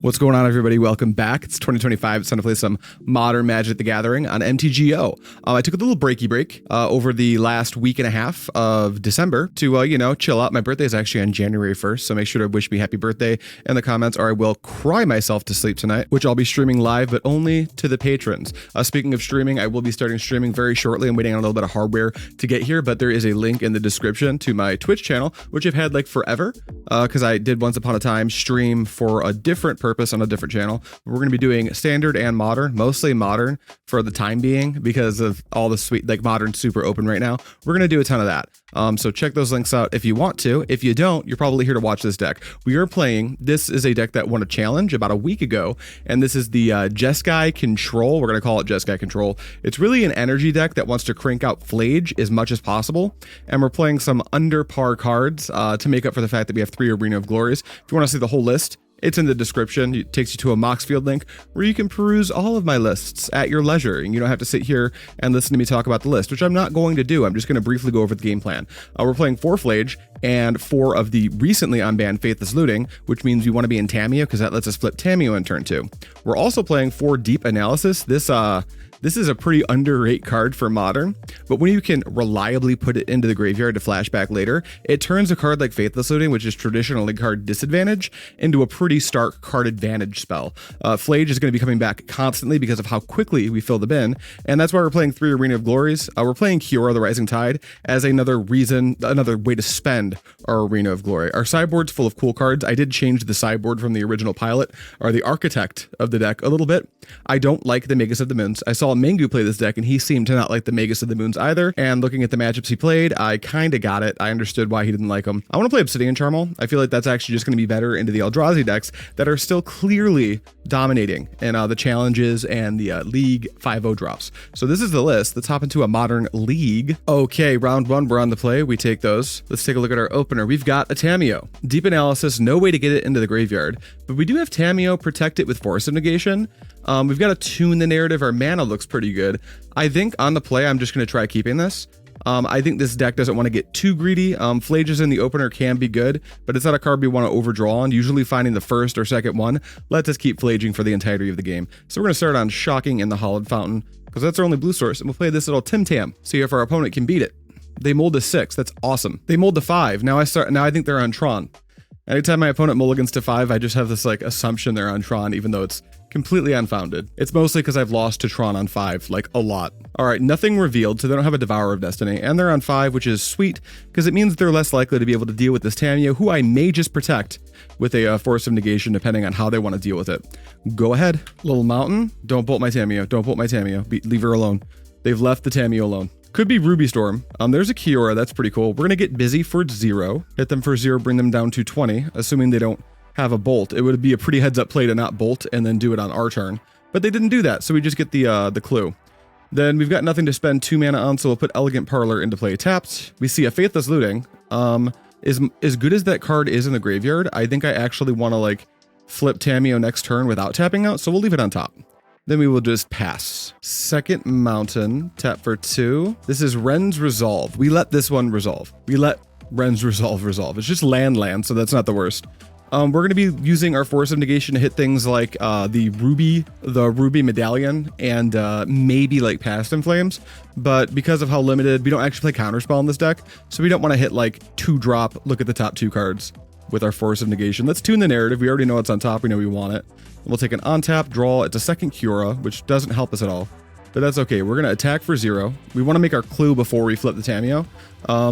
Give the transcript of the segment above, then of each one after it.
What's going on, everybody? Welcome back. It's 2025. It's time to play some Modern Magic the Gathering on MTGO. I took a little breaky break over the last week and a half of December to, chill out. My birthday is actually on January 1st, so make sure to wish me happy birthday in the comments or I will cry myself to sleep tonight, which I'll be streaming live, but only to the patrons. Speaking of streaming, I will be starting streaming very shortly. I'm waiting on a little bit of hardware to get here, but there is a link in the description to my Twitch channel, which I've had like forever, because I did once upon a time stream for a different purpose on a different channel. We're going to be doing standard and modern, mostly modern for the time being because of all the sweet, like modern super open right now. We're going to do a ton of that. So check those links out if you want to. If you don't, you're probably here to watch this deck. We are playing, this is a deck that won a challenge about a week ago, and this is the Jeskai Control. We're going to call it Jeskai Control. It's really an energy deck that wants to crank out Phlage as much as possible, and we're playing some under par cards to make up for the fact that we have 3 Arena of Glories. If you want to see the whole list, it's in the description. It takes you to a Moxfield link where you can peruse all of my lists at your leisure, and you don't have to sit here and listen to me talk about the list, which I'm not going to do. I'm just going to briefly go over the game plan. We're playing 4 Phlage and 4 of the recently unbanned Faithless Looting, which means we want to be in Tamiyo because that lets us flip Tamiyo in turn 2. We're also playing 4 Deep Analysis. This is a pretty underrated card for Modern, but when you can reliably put it into the graveyard to flashback later, it turns a card like Faithless Looting, which is traditionally card disadvantage, into a pretty stark card advantage spell. Phlage is going to be coming back constantly because of how quickly we fill the bin, and that's why we're playing 3 Arena of Glories. We're playing Kiora, the Rising Tide, as another way to spend our Arena of Glory. Our sideboard's full of cool cards. I did change the sideboard from the original pilot, or the architect of the deck, a little bit. I don't like the Magus of the Moons. I saw Mengu play this deck, and he seemed to not like the Magus of the Moons either, and looking at the matchups he played, I kind of got it. I understood why he didn't like them. I want to play Obsidian Charmaw. I feel like that's actually just going to be better into the Eldrazi decks that are still clearly dominating in the challenges and the League 5-0 drops. So this is the list. Let's hop into a Modern League. Okay, round 1, we're on the play. We take those. Let's take a look at our opener. We've got a Tamiyo. Deep Analysis, no way to get it into the graveyard, but we do have Tamiyo protect it with Force of Negation. We've got to tune the narrative. Our mana looks pretty good. I think on the play, I'm just going to try keeping this. I think this deck doesn't want to get too greedy. Phlages in the opener can be good, but it's not a card we want to overdraw on. Usually finding the first or second one lets us keep Phlaging for the entirety of the game. So we're going to start on Shocking in the Hallowed Fountain, because that's our only blue source, and we'll play this little Tim Tam, see if our opponent can beat it. They mulled to 6. That's awesome. They mulled to 5. Now I think they're on Tron. Anytime my opponent mulligans to 5, I just have this like assumption they're on Tron, even though it's completely unfounded. It's mostly because I've lost to Tron on 5, like a lot. All right, nothing revealed, so they don't have a Devourer of Destiny, and they're on 5, which is sweet, because it means they're less likely to be able to deal with this Tamiyo, who I may just protect with a Force of Negation, depending on how they want to deal with it. Go ahead, little mountain. Don't bolt my Tamiyo. Don't bolt my Tamiyo. Leave her alone. They've left the Tamiyo alone. Could be Ruby Storm. There's a Kiora. That's pretty cool. We're going to get busy for 0. Hit them for 0, bring them down to 20, assuming they don't have a bolt. It would be a pretty heads-up play to not bolt and then do it on our turn. But they didn't do that, so we just get the clue. Then we've got nothing to spend 2 mana on, so we'll put Elegant Parlor into play tapped. We see a Faithless Looting. As good as that card is in the graveyard, I think I actually want to like flip Tamiyo next turn without tapping out, so we'll leave it on top. Then we will just pass. Second Mountain, tap for 2. This is Ren's Resolve. We let this one resolve. We let Ren's Resolve. It's just land, so that's not the worst. We're going to be using our Force of Negation to hit things like the Ruby Medallion, and maybe like Past in Flames. But because of how limited, we don't actually play Counterspell in this deck, so we don't want to hit like 2-drop, look at the top 2 cards with our Force of Negation. Let's tune the narrative. We already know it's on top. We know we want it. We'll take an on-tap draw. It's a second Kiora, which doesn't help us at all, but that's okay. We're going to attack for 0. We want to make our clue before we flip the Tamiyo.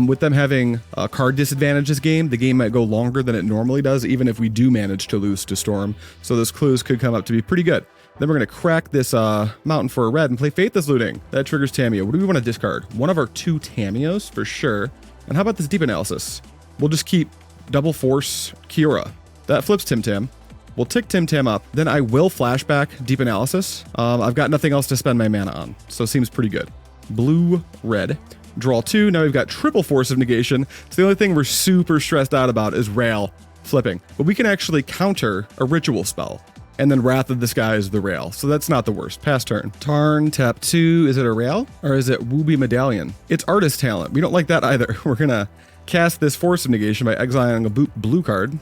With them having a card disadvantage this game, the game might go longer than it normally does, even if we do manage to lose to Storm. So those clues could come up to be pretty good. Then we're going to crack this mountain for a red and play Faithless Looting. That triggers Tamiyo. What do we want to discard? One of our 2 Tamiyos for sure. And how about this Deep Analysis? We'll just keep double Force Kiora. That flips Tim Tam. We'll tick Tim Tam up. Then I will flashback Deep Analysis. I've got nothing else to spend my mana on, so it seems pretty good. Blue, red. Draw 2. Now we've got triple Force of Negation. So the only thing we're super stressed out about is Rail flipping. But we can actually counter a ritual spell. And then Wrath of the Sky is the Rail. So that's not the worst. Pass turn. Tarn, tap 2. Is it a Rail? Or is it Ruby Medallion? It's Artist Talent. We don't like that either. We're going to cast this Force of Negation by exiling a blue card.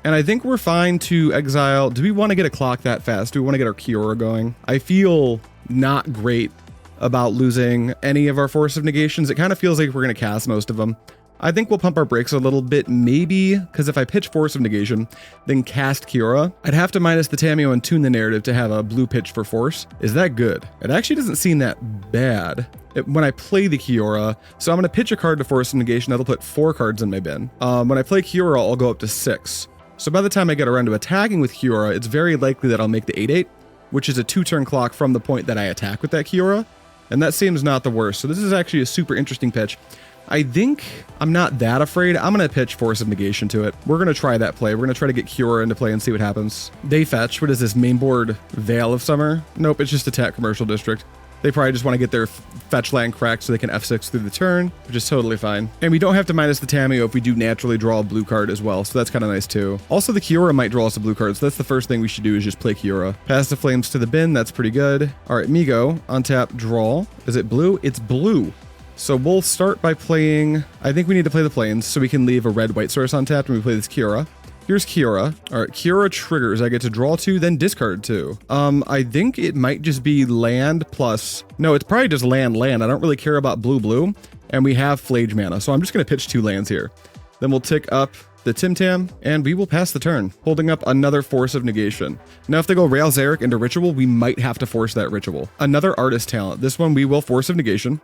And I think we're fine to exile. Do we want to get a clock that fast? Do we want to get our Kiora going? I feel not great about losing any of our Force of Negations. It kind of feels like we're going to cast most of them. I think we'll pump our brakes a little bit, maybe, because if I pitch Force of Negation, then cast Kiora, I'd have to minus the Tamiyo and tune the narrative to have a blue pitch for Force. Is that good? It actually doesn't seem that bad. When I play the Kiora, so I'm going to pitch a card to Force of Negation, that'll put 4 cards in my bin. When I play Kiora, I'll go up to 6. So by the time I get around to attacking with Kiora, it's very likely that I'll make the 8/8, which is a 2-turn clock from the point that I attack with that Kiora, and that seems not the worst. So this is actually a super interesting pitch. I think I'm not that afraid. I'm going to pitch Force of Negation to it. We're going to try that play. We're going to try to get Kiora into play and see what happens. They fetch. What is this? Main board Veil of Summer? Nope, it's just attack Commercial District. They probably just want to get their fetch land cracked so they can F6 through the turn, which is totally fine. And we don't have to minus the Tamiyo if we do naturally draw a blue card as well, so that's kind of nice too. Also, the Kiora might draw us a blue card, so that's the first thing we should do is just play Kiora. Pass the Flames to the bin, that's pretty good. All right, Migo, untap, draw. Is it blue? It's blue. So we'll start by playing, I think we need to play the Plains so we can leave a red-white source untapped when we play this Kiora. Here's Kiora. All right, Kiora triggers. I get to draw 2, then discard 2. I think it might just be land plus... No, it's probably just land. I don't really care about blue. And we have Phlage mana, so I'm just going to pitch 2 lands here. Then we'll tick up the Tim Tam, and we will pass the turn, holding up another Force of Negation. Now, if they go Rail Zarek into Ritual, we might have to force that Ritual. Another Artist Talent. This one we will Force of Negation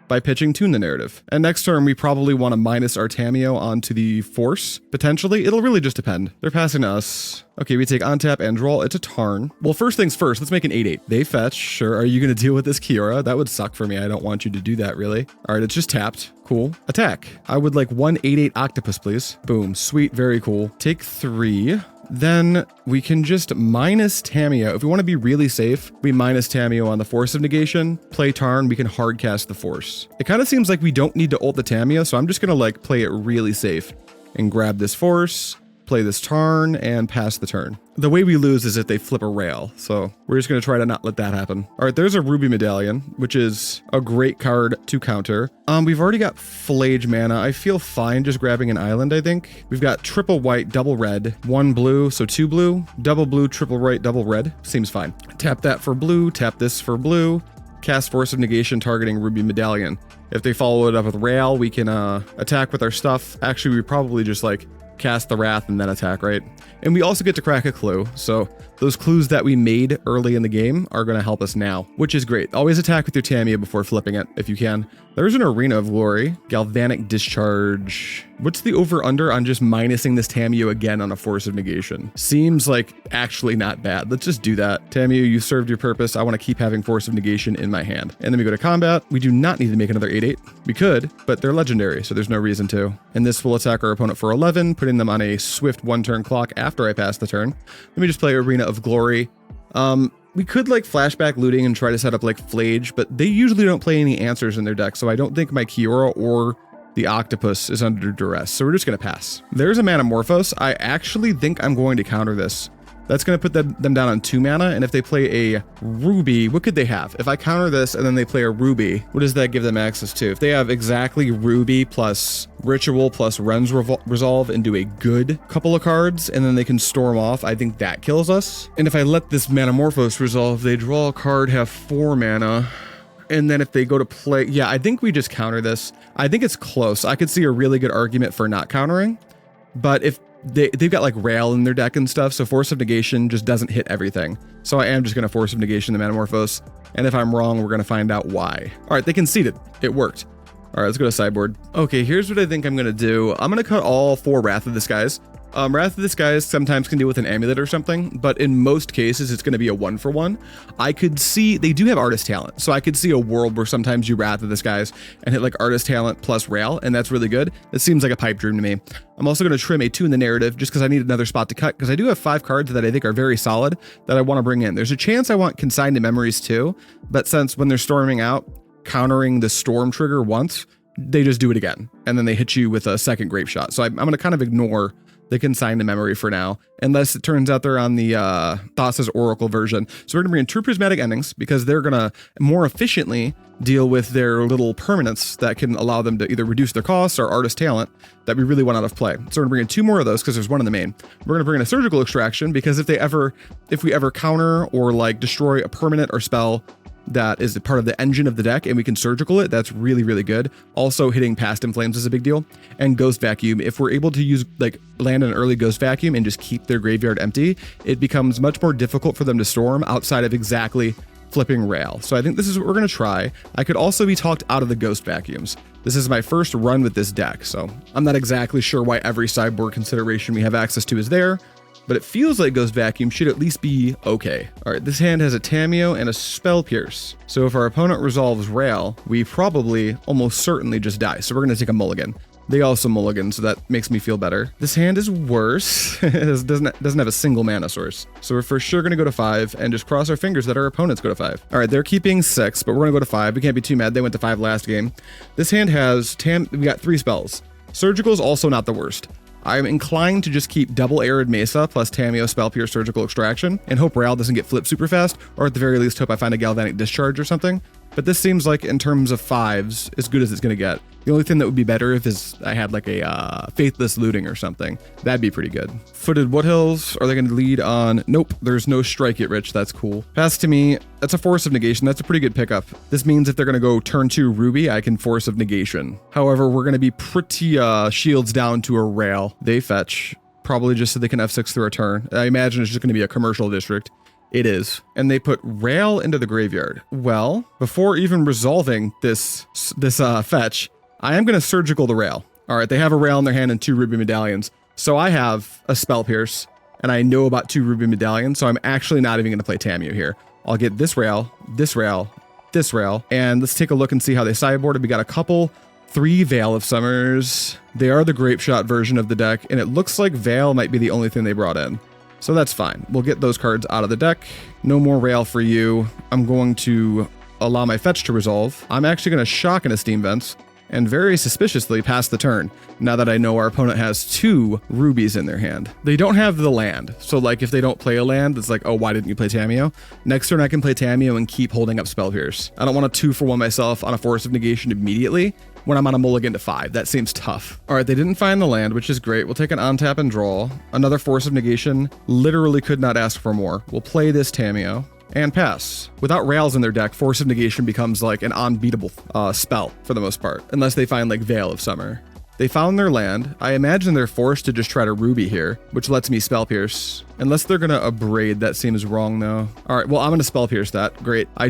by pitching Tune the Narrative. And next turn, we probably want to minus our Tamiyo onto the Force. Potentially, it'll really just depend. They're passing to us. Okay, we take untap and draw. It's a Tarn. Well, first things first, let's make an 8/8. They fetch. Sure, are you going to deal with this Kiora? That would suck for me. I don't want you to do that, really. All right, it's just tapped. Cool. Attack. I would like 1 8/8 Octopus, please. Boom. Sweet. Very cool. Take 3. Then we can just minus Tamiyo. If we want to be really safe, we minus Tamiyo on the Force of Negation, play Tarn, we can hard cast the Force. It kind of seems like we don't need to ult the Tamiyo, so I'm just going to like play it really safe and grab this Force, play this Tarn, and pass the turn. The way we lose is if they flip a rail, so we're just going to try to not let that happen. All right, there's a Ruby Medallion, which is a great card to counter. We've already got Phlage mana. I feel fine just grabbing an island, I think. We've got triple white, double red, 1 blue, so 2 blue, double blue, triple white, double red. Seems fine. Tap that for blue, tap this for blue, cast Force of Negation targeting Ruby Medallion. If they follow it up with Rail, we can attack with our stuff. Actually, we probably just like cast the Wrath and then attack, right? And we also get to crack a clue, so those clues that we made early in the game are going to help us now, which is great. Always attack with your Tamiyo before flipping it, if you can. There's an Arena of Glory, Galvanic Discharge. What's the over-under on just minusing this Tamiyo again on a Force of Negation? Seems like actually not bad. Let's just do that. Tamiyo, you served your purpose. I want to keep having Force of Negation in my hand. And then we go to combat. We do not need to make another 8/8. We could, but they're legendary, so there's no reason to. And this will attack our opponent for 11, putting them on a swift 1-turn clock after I pass the turn. Let me just play Arena of Glory. We could like flashback looting and try to set up like Phlage, but they usually don't play any answers in their deck, so I don't think my Kiora or the Octopus is under duress, so we're just going to pass. There's a Manamorphose. I actually think I'm going to counter this. That's going to put them down on 2 mana, and if they play a Ruby, what could they have? If I counter this and then they play a Ruby, what does that give them access to? If they have exactly Ruby plus Ritual plus Ren's Resolve and do a good couple of cards, and then they can storm off, I think that kills us. And if I let this Manamorphose resolve, they draw a card, have 4 mana, and then if they go to play, yeah, I think we just counter this. I think it's close. I could see a really good argument for not countering, but if they've got like Rail in their deck and stuff, so Force of Negation just doesn't hit everything. So I am just going to Force of Negation the Manamorphose, and if I'm wrong, we're going to find out why. All right, they conceded. It worked. All right, let's go to sideboard. Okay, here's what I think I'm going to do. I'm going to cut all 4 Wrath of the Skies. Wrath of the Skies sometimes can deal with an amulet or something, but in most cases, it's going to be a 1-for-1. I could see, they do have Artist Talent, so I could see a world where sometimes you Wrath of the Skies and hit like Artist Talent plus Rail, and that's really good. It seems like a pipe dream to me. I'm also going to trim a 2 in the narrative just because I need another spot to cut, because I do have 5 cards that I think are very solid that I want to bring in. There's a chance I want Consign to Memories too, but since when they're storming out, countering the storm trigger once, they just do it again, and then they hit you with a second Grape Shot. So I'm going to kind of ignore the Consign to memory for now, unless it turns out they're on the Thassa's Oracle version. So we're going to bring in 2 Prismatic Endings because they're going to more efficiently deal with their little permanents that can allow them to either reduce their costs or artist talent that we really want out of play. So we're going to bring in 2 more of those because there's one in the main. We're going to bring in a Surgical Extraction because if we ever counter or like destroy a permanent or spell that is a part of the engine of the deck and we can surgical it, that's really, really good. Also hitting Past in Flames is a big deal. And Ghost Vacuum, if we're able to use like land an early Ghost Vacuum and just keep their graveyard empty, it becomes much more difficult for them to storm outside of exactly flipping Rail. So I think this is what we're going to try. I could also be talked out of the Ghost Vacuums. This is my first run with this deck, so I'm not exactly sure why every sideboard consideration we have access to is there, but it feels like Ghost Vacuum should at least be okay. All right, this hand has a Tamiyo and a Spell Pierce. So if our opponent resolves Rail, we probably almost certainly just die. So we're going to take a mulligan. They also mulligan, so that makes me feel better. This hand is worse. It doesn't have a single mana source. So we're for sure going to go to 5 and just cross our fingers that our opponents go to 5. All right, they're keeping 6, but we're going to go to 5. We can't be too mad. They went to 5 last game. This hand has we got 3 spells. Surgical is also not the worst. I'm inclined to just keep double Arid Mesa plus Tamiyo, Spell Pierce, Surgical Extraction and hope Rail doesn't get flipped super fast, or at the very least hope I find a Galvanic Discharge or something. But this seems like, in terms of 5s, as good as it's going to get. The only thing that would be better is I had like a Faithless Looting or something. That'd be pretty good. Footed Woothills, are they going to lead on? Nope, there's no Strike It Rich, that's cool. Pass to me, that's a Force of Negation, that's a pretty good pickup. This means if they're going to go turn 2 Ruby, I can Force of Negation. However, we're going to be pretty shields down to a Rail. They fetch, probably just so they can F6 through a turn. I imagine it's just going to be a commercial district. It is. And they put Rail into the graveyard. Well, before even resolving this fetch, I am going to Surgical the Rail. All right, they have a Rail in their hand and 2 Ruby Medallions. So I have a Spell Pierce, and I know about 2 Ruby Medallions, so I'm actually not even going to play Tamiyo here. I'll get this Rail, this Rail, this Rail, and let's take a look and see how they sideboarded. We got a couple, 3 Veil of Summers. They are the Grape Shot version of the deck, and it looks like Veil might be the only thing they brought in. So that's fine. We'll get those cards out of the deck. No more Rail for you. I'm going to allow my fetch to resolve. I'm actually going to shock into Steam Vents and very suspiciously pass the turn, now that I know our opponent has 2 rubies in their hand. They don't have the land, so like if they don't play a land, it's like, oh, why didn't you play Tamiyo? Next turn I can play Tamiyo and keep holding up Spell Pierce. I don't want a 2-for-1 myself on a Force of Negation immediately when I'm on a mulligan to 5. That seems tough. All right, they didn't find the land, which is great. We'll take an on-tap and draw. Another Force of Negation. Literally could not ask for more. We'll play this Tamiyo and pass. Without Rails in their deck, Force of Negation becomes like an unbeatable spell for the most part, unless they find like Veil of Summer. They found their land. I imagine they're forced to just try to Ruby here, which lets me Spell Pierce. Unless they're gonna Abrade, that seems wrong though. All right, well, I'm gonna Spell Pierce that. Great. I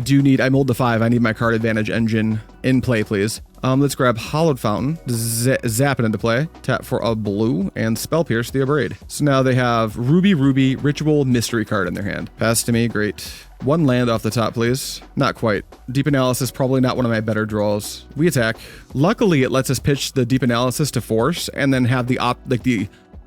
mulled to 5. I need my card advantage engine in play, please. Let's grab Hallowed Fountain, zap it into play, tap for a blue, and Spell Pierce the Abrade. So now they have Ruby, Ritual, Mystery card in their hand. Pass to me, great. 1 land off the top, please. Not quite. Deep Analysis, probably not one of my better draws. We attack. Luckily, it lets us pitch the Deep Analysis to force, and then have the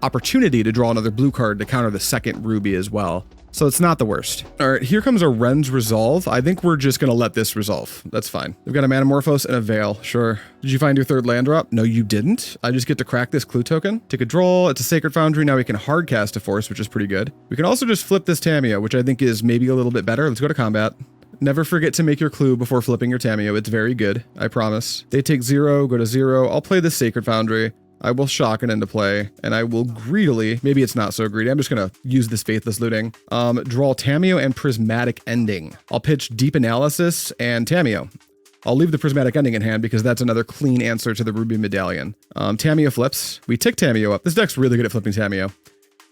opportunity to draw another blue card to counter the second Ruby as well. So it's not the worst. All right, here comes a Ren's Resolve. I think we're just going to let this resolve. That's fine. We've got a Manamorphose and a Veil. Sure. Did you find your 3rd land drop? No, you didn't. I just get to crack this clue token. Take a draw. It's a Sacred Foundry. Now we can hard cast a Force, which is pretty good. We can also just flip this Tamiyo, which I think is maybe a little bit better. Let's go to combat. Never forget to make your clue before flipping your Tamiyo. It's very good. I promise. They take 0, go to 0. I'll play this Sacred Foundry. I will shock it into play, and I will greedily, maybe it's not so greedy, I'm just going to use this Faithless Looting, draw Tamiyo and Prismatic Ending. I'll pitch Deep Analysis and Tamiyo. I'll leave the Prismatic Ending in hand because that's another clean answer to the Ruby Medallion. Tamiyo flips. We tick Tamiyo up. This deck's really good at flipping Tamiyo.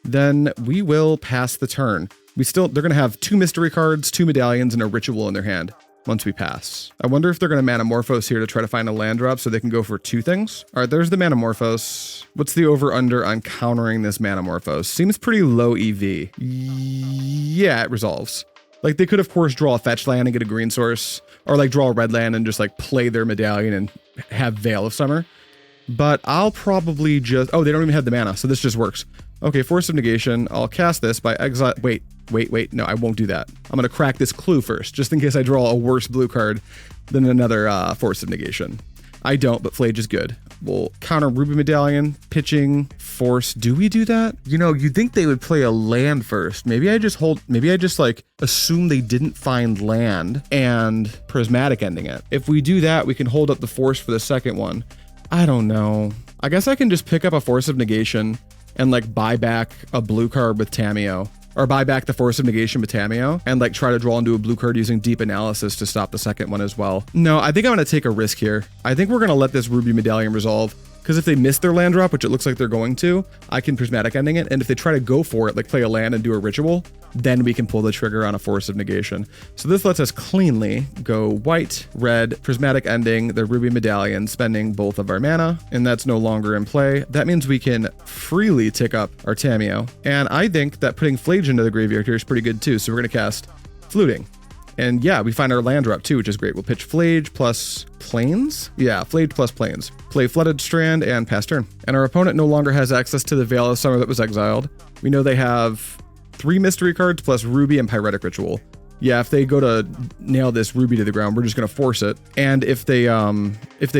Then we will pass the turn. They're going to have 2 mystery cards, 2 medallions, and a ritual in their hand once we pass. I wonder if they're going to Manamorphose here to try to find a land drop so they can go for 2 things. All right, there's the Manamorphose. What's the over-under on countering this Manamorphose? Seems pretty low EV. Yeah, it resolves. Like, they could, of course, draw a fetch land and get a green source, or like draw a red land and just like play their medallion and have Veil of Summer. But I'll probably just... Oh, they don't even have the mana, so this just works. Okay, Force of Negation. I'll cast this by exile... Wait. No, I won't do that. I'm going to crack this clue first, just in case I draw a worse blue card than another Force of Negation. I don't, but Phlage is good. We'll counter Ruby Medallion, pitching Force. Do we do that? You know, you'd think they would play a land first. Maybe I just like assume they didn't find land and Prismatic Ending it. If we do that, we can hold up the Force for the second one. I don't know. I guess I can just pick up a Force of Negation and like buy back a blue card with Tamiyo. Or buy back the Force of Negation with Tamiyo and like try to draw into a blue card using Deep Analysis to stop the second one as well. No, I think I'm going to take a risk here. I think we're going to let this Ruby Medallion resolve, because if they miss their land drop, which it looks like they're going to, I can Prismatic Ending it. And if they try to go for it, like play a land and do a ritual, then we can pull the trigger on a Force of Negation. So this lets us cleanly go white, red, Prismatic Ending, the Ruby Medallion, spending both of our mana, and that's no longer in play. That means we can freely tick up our Tamiyo. And I think that putting Phlage into the graveyard here is pretty good too. So we're going to cast Fluting. And yeah, we find our land drop too, which is great. We'll pitch Phlage plus Plains. Yeah, Phlage plus Plains. Play Flooded Strand and pass turn. And our opponent no longer has access to the Veil of Summer that was exiled. We know they have 3 mystery cards plus Ruby and Pyretic Ritual. Yeah, if they go to nail this Ruby to the ground, we're just going to force it. And if they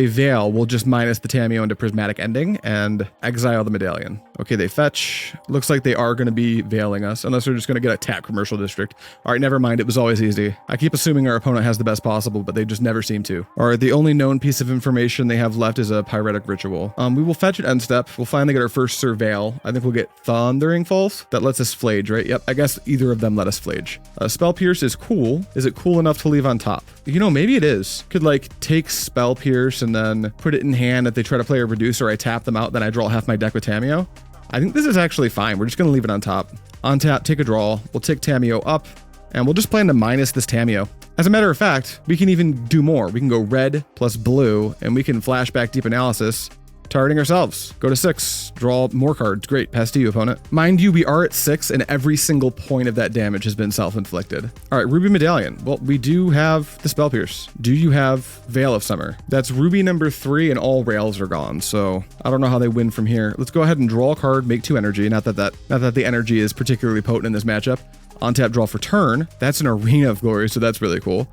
Veil, we'll just minus the Tamiyo into Prismatic Ending and exile the Medallion. Okay, they fetch. Looks like they are going to be Veiling us, unless they're just going to get a tap Commercial District. All right, never mind. It was always easy. I keep assuming our opponent has the best possible, but they just never seem to. All right, the only known piece of information they have left is a Pyretic Ritual. We will fetch at end step. We'll finally get our first Surveil. I think we'll get Thundering Falls. That lets us Phlage, right? Yep, I guess either of them let us Phlage. Spell Pierce is cool. Is it cool enough to leave on top? You know, maybe it is. Could like take Spell Pierce and then put it in hand. If they try to play a Reducer, I tap them out, then I draw half my deck with Tamiyo. I think this is actually fine. We're just going to leave it on top. On tap, take a draw. We'll take Tamiyo up, and we'll just plan to minus this Tamiyo. As a matter of fact, we can even do more. We can go red plus blue, and we can flashback Deep Analysis, targeting ourselves. Go to 6, draw more cards. Great, pass to you, opponent. Mind you, we are at 6, and every single point of that damage has been self-inflicted. All right, Ruby Medallion. Well, we do have the Spell Pierce. Do you have Veil of Summer? That's Ruby number 3, and all rails are gone, so I don't know how they win from here. Let's go ahead and draw a card, make 2 energy. Not that the energy is particularly potent in this matchup. On tap, draw for turn. That's an Arena of Glory, so that's really cool.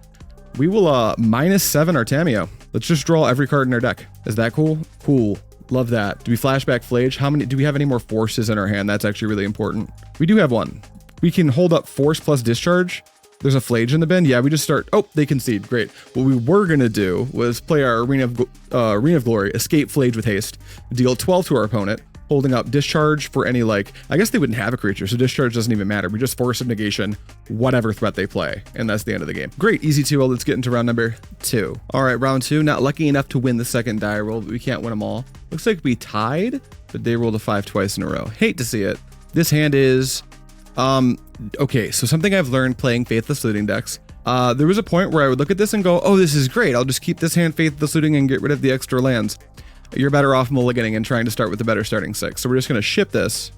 We will -7 our Tamiyo. Let's just draw every card in our deck. Is that cool? Cool. Love that. Do we flashback Phlage? Do we have any more forces in our hand? That's actually really important. We do have one. We can hold up Force plus Discharge. There's a Phlage in the bin. Yeah, we just start. Oh, they concede. Great. What we were going to do was play our Arena of Glory, escape Phlage with haste, deal 12 to our opponent, holding up Discharge for any, like, I guess they wouldn't have a creature, so Discharge doesn't even matter. We just Force of Negation whatever threat they play, and that's the end of the game. Great, easy 2. Let's get into round number 2. All right, round 2. Not lucky enough to win the second die roll, but we can't win them all. Looks like we tied, but they rolled a 5 twice in a row. Hate to see it. This hand is, okay, so something I've learned playing Faithless Looting decks. There was a point where I would look at this and go, oh, this is great. I'll just keep this hand Faithless Looting and get rid of the extra lands. You're better off mulliganing and trying to start with a better starting 6. So we're just going to ship this.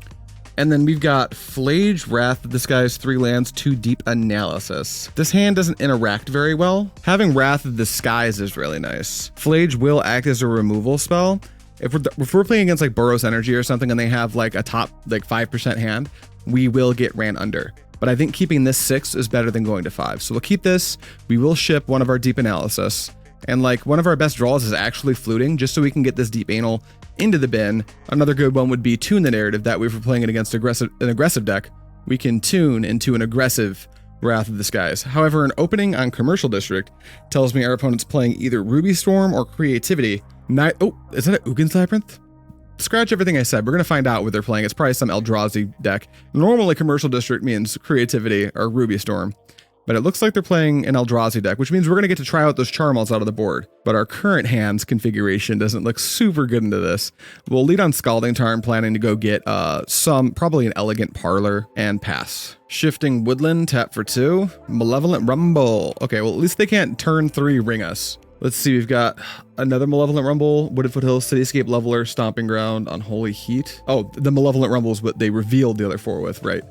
And then we've got Phlage, Wrath, this guy's 3 lands, 2 Deep Analysis. This hand doesn't interact very well. Having Wrath of the Skies is really nice. Phlage will act as a removal spell. If we're playing against like Boros Energy or something and they have like a top like 5% hand, we will get ran under. But I think keeping this 6 is better than going to 5. So we'll keep this. We will ship one of our Deep Analysis. And like one of our best draws is actually Fluting, just so we can get this Deep Anal into the bin. Another good one would be Tune the Narrative. That way, if we're playing it against an aggressive deck, we can tune into an aggressive Wrath of the Skies. However, an opening on Commercial District tells me our opponent's playing either Ruby Storm or Creativity. Oh, is that an Uggin's Labyrinth? Scratch everything I said. We're going to find out what they're playing. It's probably some Eldrazi deck. Normally, Commercial District means Creativity or Ruby Storm. But it looks like they're playing an Eldrazi deck, which means we're going to get to try out those Charmaws out of the board. But our current hand's configuration doesn't look super good into this. We'll lead on Scalding Tarn, planning to go get probably an Elegant Parlor, and pass. Shifting Woodland, tap for 2. Malevolent Rumble. Okay, well, at least they can't turn 3 ring us. Let's see, we've got another Malevolent Rumble, Wooded Foothills, Cityscape Leveler, Stomping Ground, Unholy Heat. Oh, the Malevolent Rumble is what they revealed the other 4 with, right?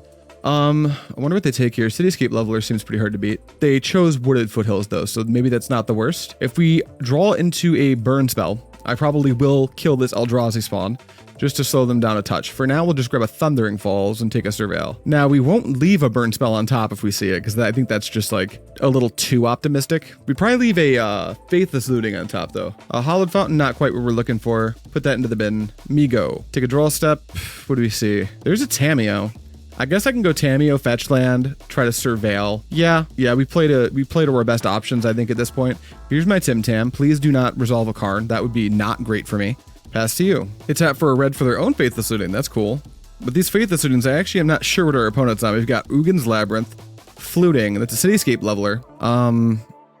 I wonder what they take here. Cityscape Leveler seems pretty hard to beat. They chose Wooded Foothills though, so maybe that's not the worst. If we draw into a burn spell, I probably will kill this Eldrazi spawn. just to slow them down a touch. For now, we'll just grab a Thundering Falls and take a Surveil. Now, we won't leave a burn spell on top if we see it, because I think that's just like a little too optimistic. We probably leave a Faithless Looting on top though. A Hallowed Fountain, not quite what we're looking for. Put that into the bin. Migo. Take a draw step. What do we see? There's a Tamiyo. I guess I can go Tamiyo, fetch land, try to Surveil. Yeah, we played to our best options, I think, at this point. Here's my Tim Tam. Please do not resolve a card. That would be not great for me. Pass to you. It's out for a red for their own Faithless Looting. That's cool. But these Faithless Lootings, I actually am not sure what our opponent's on. We've got Uggin's Labyrinth, Fluting, that's a Cityscape leveler.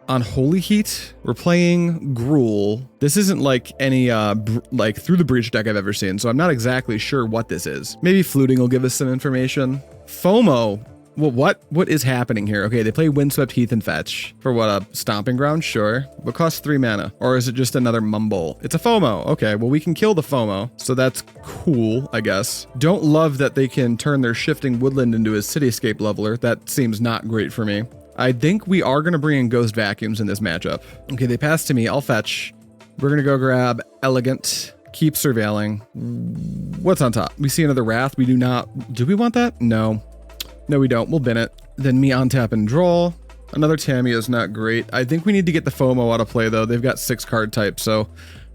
On Holy Heat, we're playing Gruul. This isn't like any like Through the Breach deck I've ever seen, so I'm not exactly sure what this is. Maybe Fluting will give us some information. FOMO. Well, what is happening here? Okay, they play Windswept Heath and fetch. For what, a Stomping Ground? Sure. What costs 3 mana? Or is it just another Mumble? It's a FOMO. Okay, well, we can kill the FOMO, so that's cool, I guess. Don't love that they can turn their Shifting Woodland into a Cityscape leveler. That seems not great for me. I think we are going to bring in Ghost Vacuums in this matchup. Okay, they pass to me. I'll fetch. We're going to go grab Elegant. Keep surveilling. What's on top? We see another Wrath. We do not... Do we want that? No. No, we don't. We'll bin it. Then me on tap and draw. Another Tamiyo is not great. I think we need to get the FOMO out of play, though. They've got 6 card types, so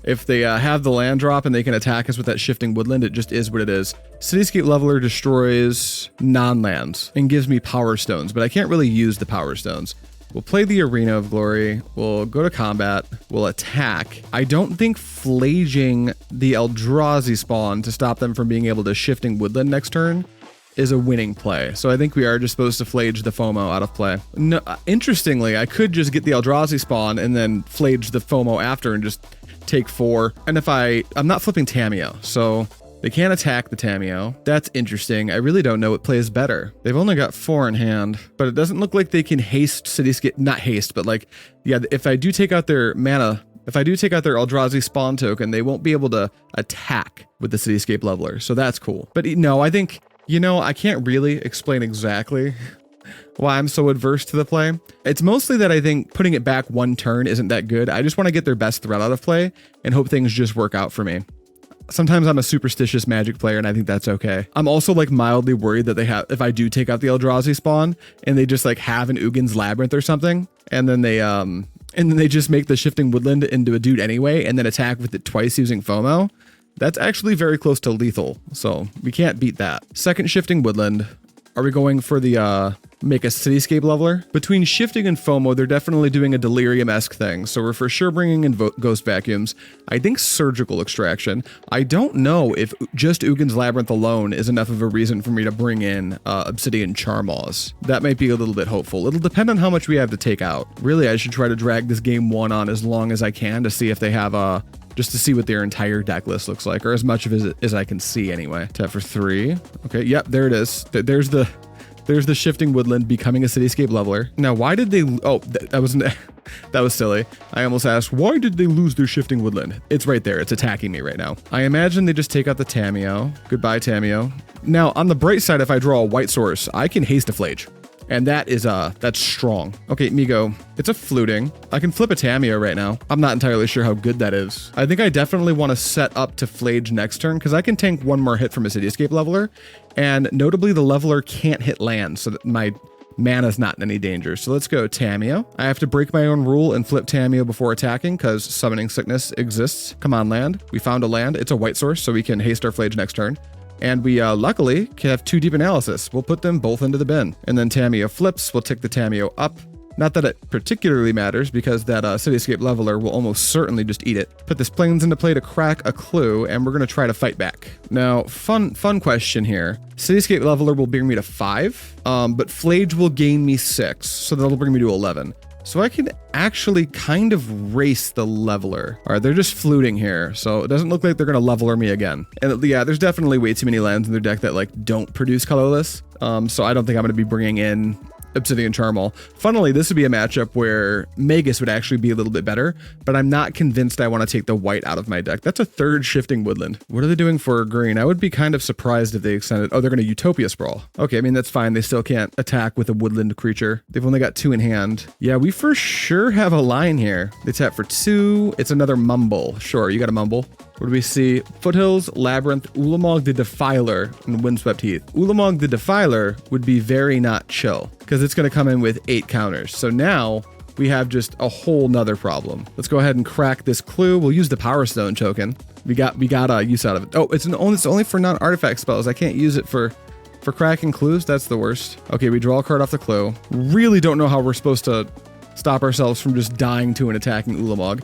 if they have the land drop and they can attack us with that Shifting Woodland, it just is what it is. Cityscape Leveler destroys non-lands and gives me Power Stones, but I can't really use the Power Stones. We'll play the Arena of Glory. We'll go to combat. We'll attack. I don't think flaging the Eldrazi spawn to stop them from being able to Shifting Woodland next turn is a winning play. So I think we are just supposed to Phlage the FOMO out of play. No, interestingly, I could just get the Eldrazi spawn and then Phlage the FOMO after and just take 4. And if I'm not flipping Tamiyo, so they can't attack the Tamiyo. That's interesting. I really don't know what plays better. They've only got 4 in hand, but it doesn't look like they can haste Cityscape, not haste, but like, yeah, if I do take out their mana, if I do take out their Eldrazi spawn token, they won't be able to attack with the Cityscape leveler. So that's cool. But no, I think, you know, I can't really explain exactly why I'm so adverse to the play. It's mostly that I think putting it back 1 turn isn't that good. I just want to get their best threat out of play and hope things just work out for me. Sometimes I'm a superstitious Magic player and I think that's okay. I'm also like mildly worried that they have, if I do take out the Eldrazi spawn and they just like have an Uggin's Labyrinth or something, and then they just make the Shifting Woodland into a dude anyway and then attack with it twice using FOMO. That's actually very close to lethal, so we can't beat that. Second Shifting Woodland. Are we going for the make a Cityscape leveler? Between Shifting and FOMO, they're definitely doing a Delirium-esque thing, so we're for sure bringing in Ghost Vacuums. I think Surgical Extraction. I don't know if just Uggin's Labyrinth alone is enough of a reason for me to bring in Obsidian Charmaws. That might be a little bit hopeful. It'll depend on how much we have to take out. Really, I should try to drag this game 1 on as long as I can to see if they have just to see what their entire deck list looks like, or as much of it as I can see anyway. Tap for 3. Okay, yep, there it is. There's the Shifting Woodland becoming a Cityscape leveler. Now, why did they... Oh, that was silly. I almost asked, why did they lose their Shifting Woodland? It's right there. It's attacking me right now. I imagine they just take out the Tamiyo. Goodbye, Tamiyo. Now, on the bright side, if I draw a white source, I can haste a Phlage. And that is, that's strong. Okay, Migo. It's a Fluting. I can flip a Tamiyo right now. I'm not entirely sure how good that is. I think I definitely want to set up to Phlage next turn because I can tank 1 more hit from a Cityscape leveler. And notably, the leveler can't hit land, so that my mana's not in any danger. So let's go Tamiyo. I have to break my own rule and flip Tamiyo before attacking because Summoning Sickness exists. Come on, land. We found a land. It's a white source, so we can haste our Phlage next turn. And we luckily can have 2 Deep Analysis. We'll put them both into the bin. And then Tamiyo flips. We'll tick the Tamiyo up. Not that it particularly matters because that Cityscape leveler will almost certainly just eat it. Put this Plains into play to crack a clue, and we're going to try to fight back. Now, fun question here. Cityscape leveler will bring me to 5, but Phlage will gain me 6, so that'll bring me to 11. So I can actually kind of race the leveler. All right, they're just fluting here, so it doesn't look like they're going to leveler me again. And yeah, there's definitely way too many lands in their deck that like don't produce colorless. So I don't think I'm going to be bringing in Obsidian Charmaw. Funnily, this would be a matchup where Magus would actually be a little bit better, but I'm not convinced I want to take the white out of my deck. That's a 3rd Shifting Woodland. What are they doing for green? I would be kind of surprised if they extended... Oh, they're going to Utopia Sprawl. Okay, I mean, that's fine. They still can't attack with a woodland creature. They've only got 2 in hand. Yeah, we for sure have a line here. They tap for 2. It's another Mumble. Sure, you got a Mumble. What do we see? Foothills, Labyrinth, Ulamog the Defiler, and Windswept Heath. Ulamog the Defiler would be very not chill because it's going to come in with 8 counters. So now we have just a whole nother problem. Let's go ahead and crack this clue. We'll use the Power Stone token. We got use out of it. Oh, it's only for non-artifact spells. I can't use it for cracking clues. That's the worst. Okay, we draw a card off the clue. Really don't know how we're supposed to stop ourselves from just dying to an attacking Ulamog.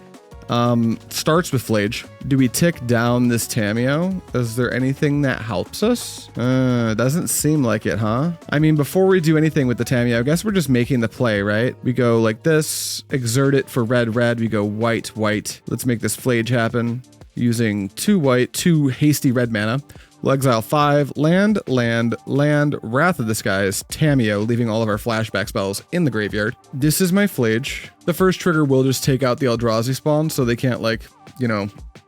Starts with Phlage. Do we tick down this Tamiyo? Is there anything that helps us? Doesn't seem like it, huh? I mean, before we do anything with the Tamiyo, I guess we're just making the play, right? We go like this, exert it for red, red. We go white, white. Let's make this Phlage happen using 2 white, 2 hasty red mana. We'll exile 5, land, Wrath of the Skies, Tamiyo, leaving all of our flashback spells in the graveyard. This is my Phlage. The first trigger will just take out the Eldrazi spawn, so they can't, like, you know,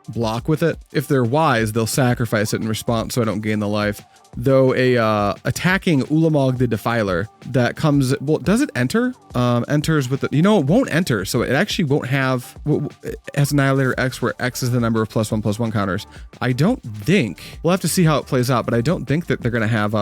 block with it. If they're wise, they'll sacrifice it in response so I don't gain the life. Though a attacking Ulamog the Defiler that comes, well, does it enter? Enters with the, you know, it won't enter, so it actually won't have, it has Annihilator X where X is the number of +1/+1 counters. I don't think, we'll have to see how it plays out, but I don't think that they're gonna have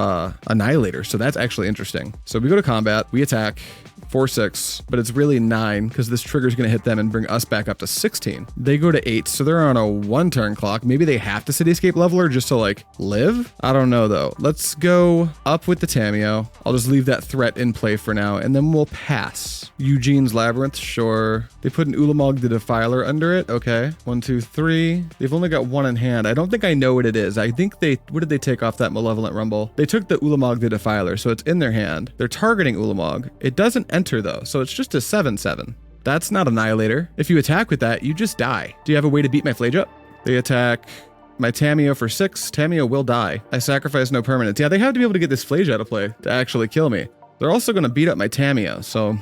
Annihilator, so that's actually interesting. So we go to combat, we attack, 4/6, but it's really 9 because this trigger is going to hit them and bring us back up to 16. They go to 8, so they're on a 1-turn clock. Maybe they have to Cityscape Leveler just to, like, live? I don't know, though. Let's go up with the Tamiyo. I'll just leave that threat in play for now, and then we'll pass. Eugene's Labyrinth, sure. They put an Ulamog the Defiler under it. Okay. 1, 2, 3. They've only got 1 in hand. I don't think I know what it is. I think what did they take off that Malevolent Rumble? They took the Ulamog the Defiler, so it's in their hand. They're targeting Ulamog. It doesn't enter though, so it's just a 7/7. That's not Annihilator. If you attack with that, you just die. Do you have a way to beat my Phlage up? They attack my Tamiyo for 6. Tamiyo will die. I sacrifice no permanents. Yeah, they have to be able to get this Phlage out of play to actually kill me. They're also going to beat up my Tamiyo, so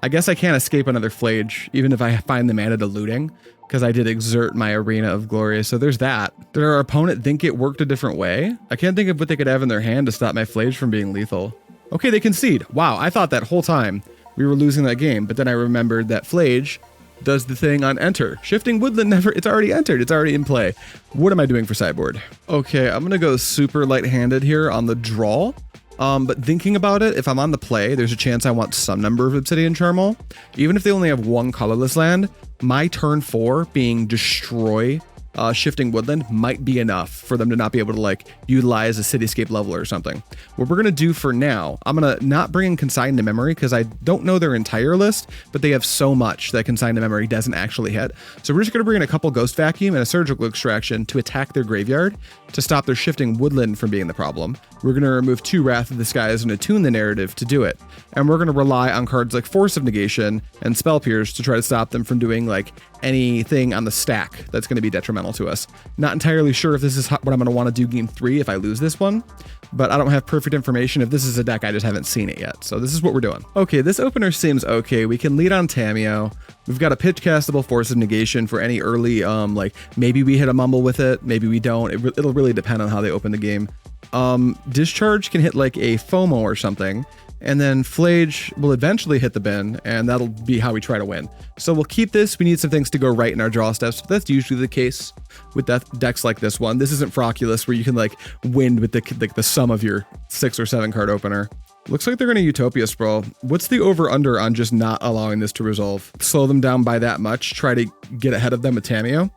I guess I can't escape another Phlage, even if I find the mana to looting, because I did exert my Arena of Glory, so there's that. Did our opponent think it worked a different way? I can't think of what they could have in their hand to stop my Phlage from being lethal. Okay, they concede. Wow, I thought that whole time we were losing that game, but then I remembered that Phlage does the thing on enter. Shifting Woodland never, it's already entered, it's already in play. What am I doing for sideboard? Okay, I'm gonna go super light-handed here on the draw. But thinking about it, if I'm on the play, there's a chance I want some number of Obsidian Charmaw. Even if they only have 1 colorless land, my turn 4 being destroy Shifting Woodland might be enough for them to not be able to, like, utilize a Cityscape Leveler or something. What we're going to do for now, I'm going to not bring in Consign to Memory because I don't know their entire list, but they have so much that Consign to Memory doesn't actually hit. So we're just going to bring in a couple Ghost Vacuum and a Surgical Extraction to attack their graveyard to stop their Shifting Woodland from being the problem. We're going to remove 2 Wrath of the Skies and attune the narrative to do it. And we're going to rely on cards like Force of Negation and Spell Pierce to try to stop them from doing, like, anything on the stack that's going to be detrimental to us. Not entirely sure if this is what I'm going to want to do game 3 if I lose this one, but I don't have perfect information. If this is a deck, I just haven't seen it yet. So this is what we're doing. Okay, this opener seems okay. We can lead on Tamiyo. We've got a pitch castable Force of Negation for any early, like, maybe we hit a mumble with it, maybe we don't. It'll really depend on how they open the game. Discharge can hit like a FOMO or something, and then Phlage will eventually hit the bin, and that'll be how we try to win. So we'll keep this. We need some things to go right in our draw steps, but that's usually the case with decks like this one. This isn't Frocculus where you can, like, win with the sum of your 6 or 7 card opener. Looks like they're going to Utopia Sprawl. What's the over-under on just not allowing this to resolve? Slow them down by that much, try to get ahead of them with Tamiyo?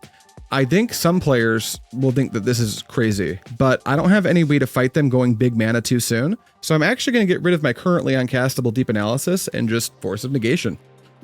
I think some players will think that this is crazy, but I don't have any way to fight them going big mana too soon, so I'm actually going to get rid of my currently uncastable Deep Analysis and just Force of Negation.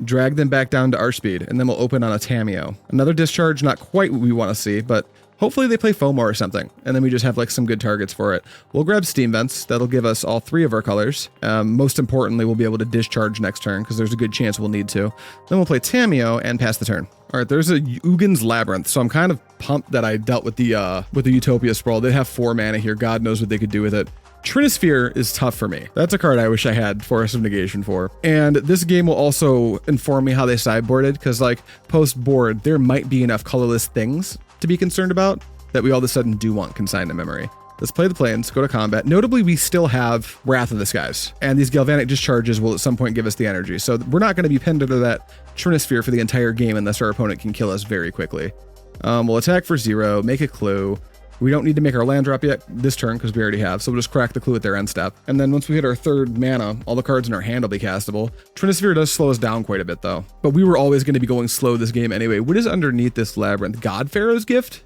Drag them back down to our speed, and then we'll open on a Tamiyo. Another Discharge, not quite what we want to see, but hopefully they play FOMO or something, and then we just have, like, some good targets for it. We'll grab Steam Vents. That'll give us all 3 of our colors. Most importantly, we'll be able to Discharge next turn, because there's a good chance we'll need to. Then we'll play Tamiyo and pass the turn. All right, there's a Ugin's Labyrinth, so I'm kind of pumped that I dealt with the Utopia Sprawl. They have 4 mana here. God knows what they could do with it. Trinisphere is tough for me. That's a card I wish I had Force of Negation for. And this game will also inform me how they sideboarded, because, like, post-board, there might be enough colorless things to be concerned about that we all of a sudden do want Consign to Memory. Let's play the Plains, go to combat. Notably, we still have Wrath of the Skies, and these Galvanic Discharges will at some point give us the energy. So we're not going to be pinned under that Trinisphere for the entire game unless our opponent can kill us very quickly. We'll attack for 0, make a clue. We don't need to make our land drop yet this turn because we already have, so we'll just crack the clue at their end step. And then once we hit our 3rd mana, all the cards in our hand will be castable. Trinisphere does slow us down quite a bit though. But we were always going to be going slow this game anyway. What is underneath this labyrinth? God Pharaoh's Gift?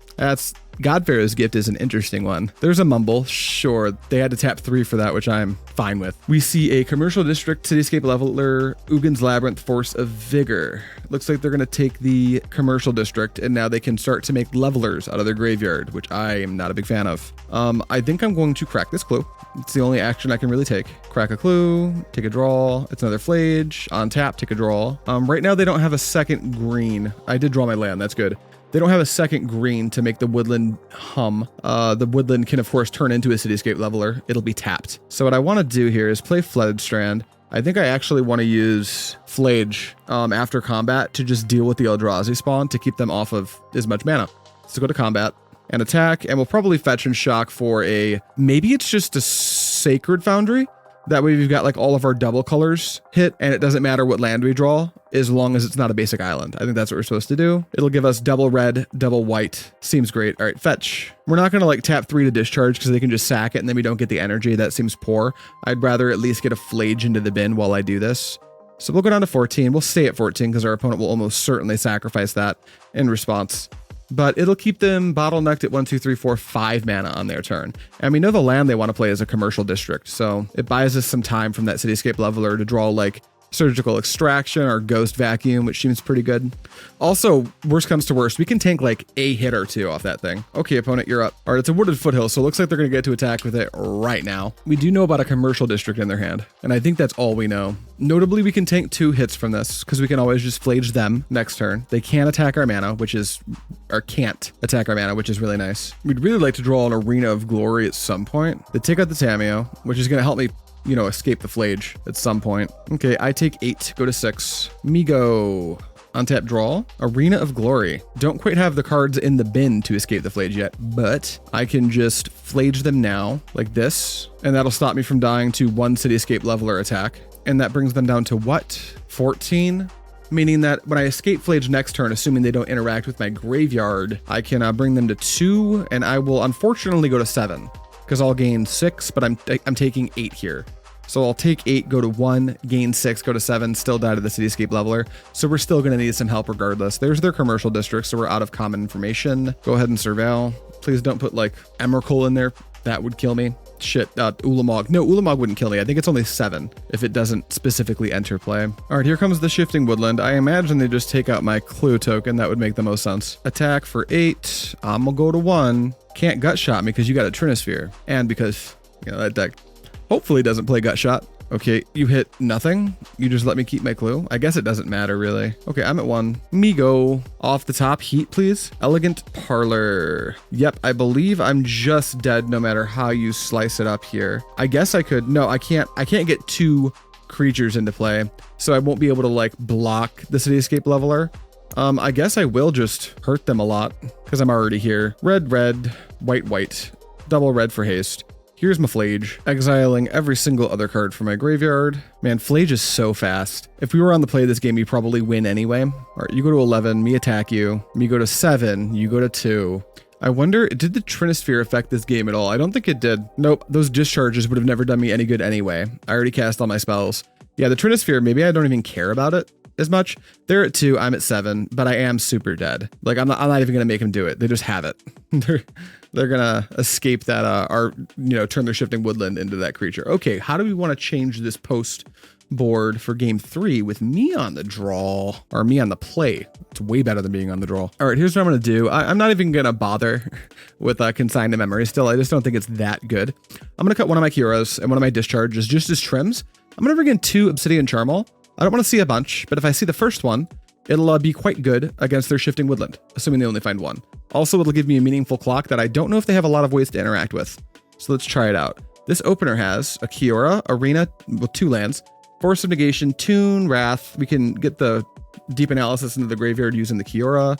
God Pharaoh's Gift is an interesting one. There's a Mumble, sure. They had to tap 3 for that, which I'm fine with. We see a Commercial District, Cityscape Leveler, Ugin's Labyrinth, Force of Vigor. Looks like they're going to take the Commercial District, and now they can start to make levelers out of their graveyard, which I am not a big fan of. I think I'm going to crack this clue. It's the only action I can really take. Crack a clue, take a draw. It's another Phlage. On tap, take a draw. Right now, they don't have a second green. I did draw my land. That's good. They don't have a second green to make the woodland hum. The woodland can, of course, turn into a Cityscape Leveler. It'll be tapped. So what I want to do here is play Flooded Strand. I think I actually want to use Phlage after combat to just deal with the Eldrazi spawn to keep them off of as much mana. So go to combat and attack, and we'll probably fetch and shock for a... Maybe it's just a Sacred Foundry? That way we've got like all of our double colors hit, and it doesn't matter what land we draw as long as it's not a basic island. I think that's what we're supposed to do. It'll give us double red, double white. Seems great. All right, fetch. We're not going to like tap 3 to discharge because they can just sack it and then we don't get the energy. That seems poor. I'd rather at least get a Phlage into the bin while I do this. So we'll go down to 14. We'll stay at 14 because our opponent will almost certainly sacrifice that in response. But it'll keep them bottlenecked at 1, 2, 3, 4, 5 mana on their turn. And we know the land they want to play is a Commercial District, so it buys us some time from that Cityscape Leveler to draw like Surgical Extraction or Ghost Vacuum, which seems pretty good. Also, worst comes to worst, we can tank like a hit or 2 off that thing. Okay, opponent, you're up. All right, it's a Wooded Foothill, so it looks like they're going to get to attack with it right now. We do know about a Commercial District in their hand, and I think that's all we know. Notably, we can tank 2 hits from this because we can always just Phlage them next turn. They can attack our mana, which is... or can't attack our mana, which is really nice. We'd really like to draw an Arena of Glory at some point. They take out the Tamiyo, which is going to help me, you know, escape the Phlage at some point. Okay, I take 8, go to 6. Me go. Untap draw. Arena of Glory. Don't quite have the cards in the bin to escape the Phlage yet, but I can just Phlage them now, like this, and that'll stop me from dying to 1 Cityscape Leveler attack. And that brings them down to what? 14? Meaning that when I escape Phlage next turn, assuming they don't interact with my graveyard, I can bring them to 2, and I will unfortunately go to 7, because I'll gain 6, but I'm taking 8 here. So I'll take 8, go to 1, gain 6, go to 7, still die to the Cityscape Leveler. So we're still going to need some help regardless. There's their Commercial District, so we're out of common information. Go ahead and surveil. Please don't put like Emrakul in there. That would kill me. Shit, Ulamog. No, Ulamog wouldn't kill me. I think it's only 7 if it doesn't specifically enter play. All right, here comes the Shifting Woodland. I imagine they just take out my clue token. That would make the most sense. Attack for 8. I'm gonna go to 1. Can't gut shot me because you got a Trinisphere. And because, you know, that deck hopefully doesn't play gut shot. Okay, you hit nothing. You just let me keep my clue. I guess it doesn't matter really. Okay, I'm at 1. Me go. Off the top, heat please. Elegant Parlor. Yep, I believe I'm just dead no matter how you slice it up here. I guess I could, no, I can't get 2 creatures into play. So I won't be able to like block the Cityscape Leveler. I guess I will just hurt them a lot because I'm already here. Red, red, white, white. Double red for haste. Here's my Phlage, exiling every single other card from my graveyard. Man, Phlage is so fast. If we were on the play of this game, you probably win anyway. All right, you go to 11, me attack you. Me go to 7, you go to 2. I wonder, did the Trinisphere affect this game at all? I don't think it did. Nope, those discharges would have never done me any good anyway. I already cast all my spells. Yeah, the Trinisphere, maybe I don't even care about it as much. They're at 2, I'm at 7, but I am super dead. Like, I'm not even gonna make them do it. They just have it. They're gonna escape that, turn their Shifting Woodland into that creature. Okay, how do we want to change this post board for game 3 with me on the draw, or me on the play? It's way better than being on the draw. All right, here's what I'm gonna do. I'm not even gonna bother with Consign to Memory still. I just don't think it's that good. I'm gonna cut one of my Kioras and one of my discharges just as trims. I'm gonna bring in 2 Obsidian Charmaw. I don't want to see a bunch, but if I see the first one, it'll be quite good against their Shifting Woodland, assuming they only find 1. Also, it'll give me a meaningful clock that I don't know if they have a lot of ways to interact with. So let's try it out. This opener has a Kiora, Arena with 2 lands, Force of Negation, Tune, Wrath. We can get the deep analysis into the graveyard using the Kiora.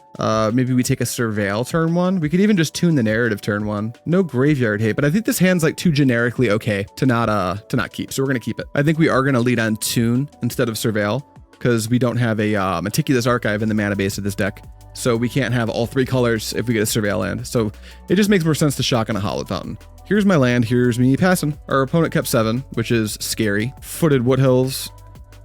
Maybe we take a Surveil turn 1. We could even just tune the narrative turn 1. No graveyard hate, but I think this hand's like too generically okay to not keep. So we're gonna keep it. I think we are gonna lead on Tune instead of Surveil because we don't have a Meticulous Archive in the mana base of this deck. So we can't have all 3 colors if we get a Surveil land. So it just makes more sense to shock on a Hallowed Fountain. Here's my land, here's me passing. Our opponent kept 7, which is scary. Footed Woothills.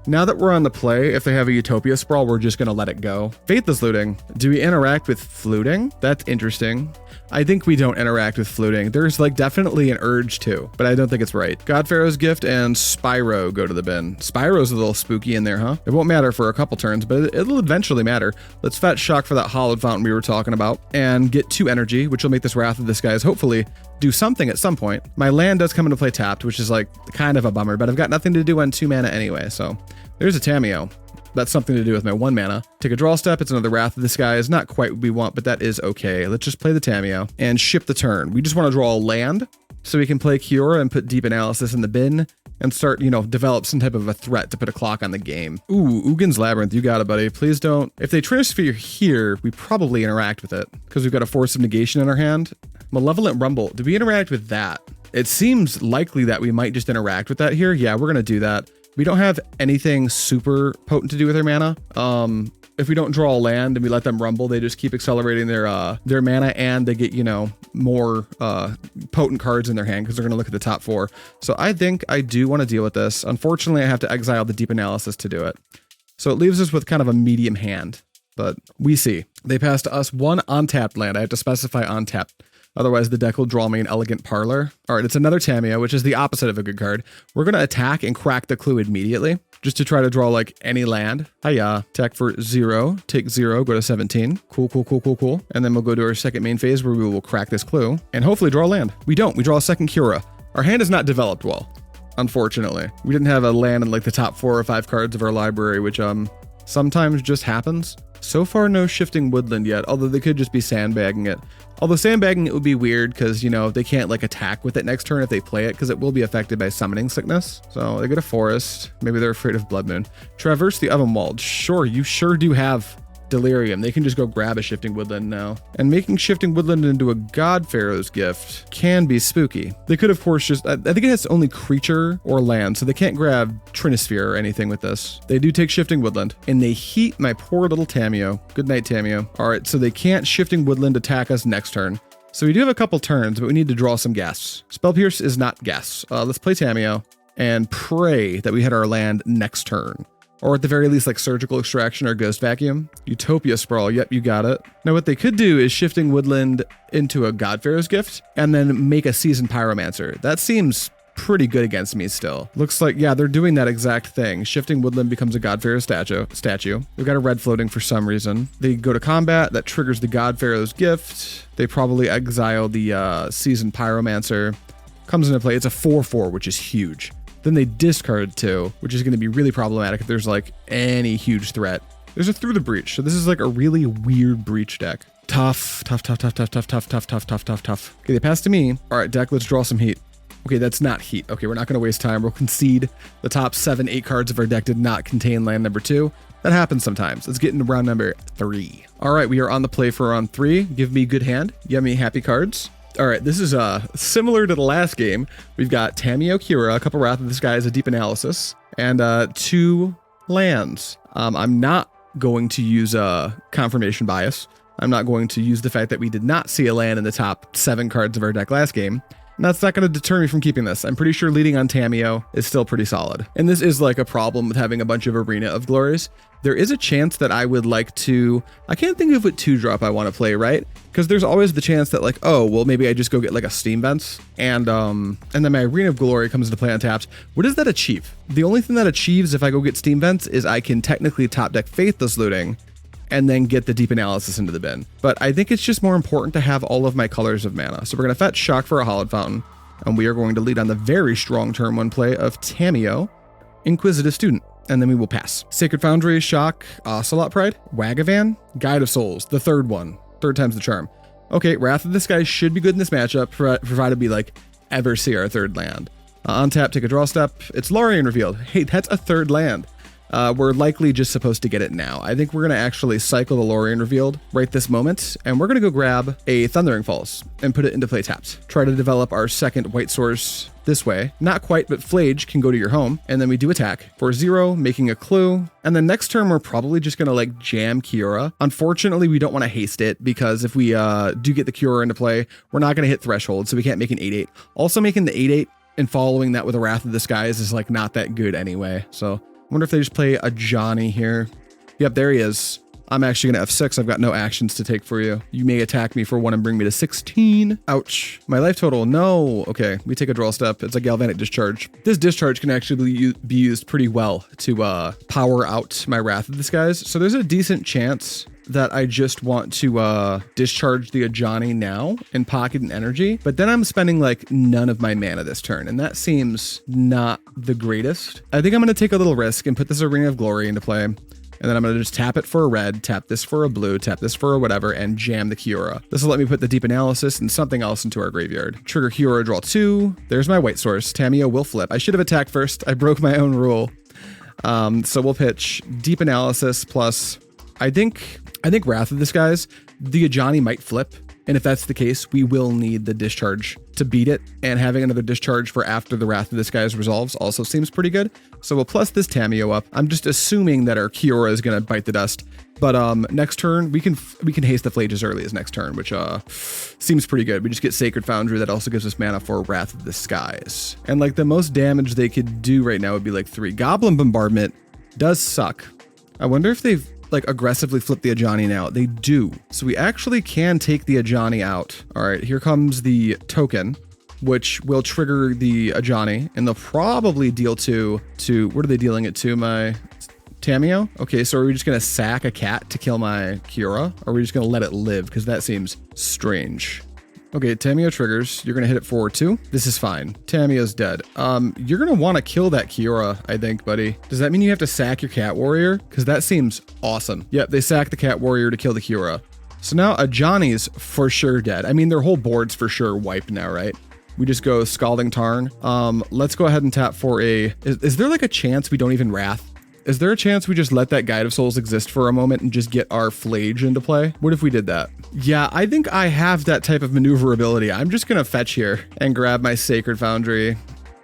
Now that we're on the play, if they have a Utopia Sprawl, we're just gonna let it go. Faithless Looting. Do we interact with Fluting? That's interesting. I think we don't interact with Fluting. There's like definitely an urge to, but I don't think it's right. God Pharaoh's Gift and Spyro go to the bin. Spyro's a little spooky in there, huh? It won't matter for a couple turns, but it'll eventually matter. Let's fetch shock for that Hallowed Fountain we were talking about and get 2 energy, which will make this Wrath of the Skies hopefully do something at some point. My land does come into play tapped, which is like kind of a bummer, but I've got nothing to do on 2 mana anyway, so there's a Tamiyo. That's something to do with my 1 mana. Take a draw step, it's another Wrath of the Skies. Not quite what we want, but that is okay. Let's just play the Tamiyo and ship the turn. We just want to draw a land so we can play Kiora and put Deep Analysis in the bin and start, you know, develop some type of a threat to put a clock on the game. Ooh, Ugin's Labyrinth, you got it, buddy. Please don't. If they Trinisphere here, we probably interact with it because we've got a Force of Negation in our hand. Malevolent Rumble, do we interact with that? It seems likely that we might just interact with that here. Yeah, we're going to do that. We don't have anything super potent to do with their mana. If we don't draw a land and we let them rumble, they just keep accelerating their mana and they get, you know, more potent cards in their hand because they're going to look at the top 4. So I think I do want to deal with this. Unfortunately, I have to exile the Deep Analysis to do it. So it leaves us with kind of a medium hand, but we see. They pass to us 1 untapped land. I have to specify untapped. Otherwise, the deck will draw me an Elegant Parlor. All right, it's another Tamiyo, which is the opposite of a good card. We're going to attack and crack the clue immediately, just to try to draw, like, any land. Hiya. Attack for 0. Take 0, go to 17. Cool, cool, cool, cool, cool. And then we'll go to our second main phase where we will crack this clue and hopefully draw a land. We don't. We draw a second Kiora. Our hand is not developed well, unfortunately. We didn't have a land in, like, the top 4 or 5 cards of our library, which sometimes just happens. So far, no Shifting Woodland yet, although they could just be sandbagging it. Although sandbagging it would be weird because, you know, they can't like attack with it next turn if they play it because it will be affected by Summoning Sickness. So they get a Forest. Maybe they're afraid of Blood Moon. Traverse the Ovenwald. Sure, you sure do have Delirium. They can just go grab a Shifting Woodland now. And making Shifting Woodland into a God Pharaoh's Gift can be spooky. They could, of course, just... I think it has only creature or land, so they can't grab Trinisphere or anything with this. They do take Shifting Woodland, and they heat my poor little Tamiyo. Good night, Tamiyo. All right, so they can't Shifting Woodland attack us next turn. So we do have a couple turns, but we need to draw some gas. Spell Pierce is not gas. Let's play Tamiyo and pray that we hit our land next turn. Or at the very least, like Surgical Extraction or Ghost Vacuum. Utopia Sprawl, yep, you got it. Now what they could do is Shifting Woodland into a God Pharaoh's Gift and then make a Seasoned Pyromancer. That seems pretty good against me still. Looks like, yeah, they're doing that exact thing. Shifting Woodland becomes a God Pharaoh statue. We've got a red floating for some reason. They go to combat, that triggers the God Pharaoh's Gift. They probably exile the Seasoned Pyromancer. Comes into play, it's a 4/4, which is huge. Then they discard 2, which is going to be really problematic if there's like any huge threat. There's a Through the Breach, so this is like a really weird breach deck. Tough. Okay, they pass to me. All right, deck, let's draw some heat. Okay, that's not heat. Okay, we're not going to waste time. We'll concede. The top 7, 8 cards of our deck did not contain land number 2. That happens sometimes. Let's get into round number 3. All right, we are on the play for round 3. Give me good hand. Yummy happy cards. All right, this is similar to the last game. We've got Tamiyo, Kiora, a couple Wrath of the Skies, a Deep Analysis, and 2 lands. I'm not going to use Confirmation Bias. I'm not going to use the fact that we did not see a land in the top 7 cards of our deck last game. And that's not going to deter me from keeping this. I'm pretty sure leading on Tamiyo is still pretty solid. And this is like a problem with having a bunch of Arena of Glories. There is a chance that I would like to... I can't think of what 2-drop I want to play, right? Because there's always the chance that like, oh, well, maybe I just go get like a Steam Vents and then my Arena of Glory comes into play untapped. What does that achieve? The only thing that achieves if I go get Steam Vents is I can technically top deck Faithless Looting and then get the Deep Analysis into the bin. But I think it's just more important to have all of my colors of mana. So we're going to fetch Shock for a Hallowed Fountain, and we are going to lead on the very strong turn 1 play of Tamiyo, Inquisitive Student, and then we will pass. Sacred Foundry, Shock, Ocelot Pride, Wagavan, Guide of Souls, the 3rd one. 3rd time's the charm. Okay, Wrath of the Skies should be good in this matchup, provided we like ever see our 3rd land. On tap, take a draw step. It's Lórien Revealed. Hey, that's a 3rd land. we're likely just supposed to get it now. I think we're going to actually cycle the Lórien Revealed right this moment, and we're going to go grab a Thundering Falls and put it into play tapped. Try to develop our second white source this way. Not quite, but Phlage can go to your home, and then we do attack for 0, making a clue. And then next turn, we're probably just going to like jam Kiora. Unfortunately, we don't want to haste it because if we do get the Kiora into play, we're not going to hit threshold, so we can't make an 8-8. Also, making the 8-8 and following that with a Wrath of the Skies is like not that good anyway. So I wonder if they just play a Johnny here. Yep, there he is. I'm actually going to F6. I've got no actions to take for you. You may attack me for 1 and bring me to 16. Ouch. My life total, no. Okay, we take a draw step. It's a Galvanic Discharge. This Discharge can actually be used pretty well to power out my Wrath of the Skies. So there's a decent chance that I just want to discharge the Ajani now and pocket an energy, but then I'm spending like none of my mana this turn, and that seems not the greatest. I think I'm going to take a little risk and put this Arena of Glory into play. And then I'm going to just tap it for a red, tap this for a blue, tap this for a whatever, and jam the Kiora. This will let me put the Deep Analysis and something else into our graveyard. Trigger Kiora, draw 2. There's my white source. Tamiyo will flip. I should have attacked first. I broke my own rule. So we'll pitch Deep Analysis plus, I think Wrath of the Skies. The Ajani might flip. And if that's the case, we will need the discharge to beat it, and having another discharge for after the Wrath of the Skies resolves also seems pretty good. So we'll plus this Tamiyo up. I'm just assuming that our Kiora is going to bite the dust. But next turn, we can haste the Phlage as early as next turn, which seems pretty good. We just get Sacred Foundry. That also gives us mana for Wrath of the Skies. And like the most damage they could do right now would be like 3. Goblin Bombardment does suck. I wonder if they've like aggressively flip the Ajani now. They do. So we actually can take the Ajani out. All right, here comes the token, which will trigger the Ajani, and they'll probably deal to what are they dealing it to? My Tamiyo? Okay, so are we just gonna sack a cat to kill my Kiora? Or are we just gonna let it live? Because that seems strange. Okay, Tamiyo triggers. You're gonna hit it for 2. This is fine. Tamiyo's dead. You're gonna want to kill that Kiora, I think, buddy. Does that mean you have to sack your Cat Warrior? Because that seems awesome. Yep, they sack the Cat Warrior to kill the Kiora. So now Ajani's for sure dead. I mean, their whole board's for sure wiped now, right? We just go Scalding Tarn. Let's go ahead and tap for a... Is there like a chance we don't even Wrath? Is there a chance we just let that Guide of Souls exist for a moment and just get our Phlage into play? What if we did that? Yeah, I think I have that type of maneuverability. I'm just gonna fetch here and grab my Sacred Foundry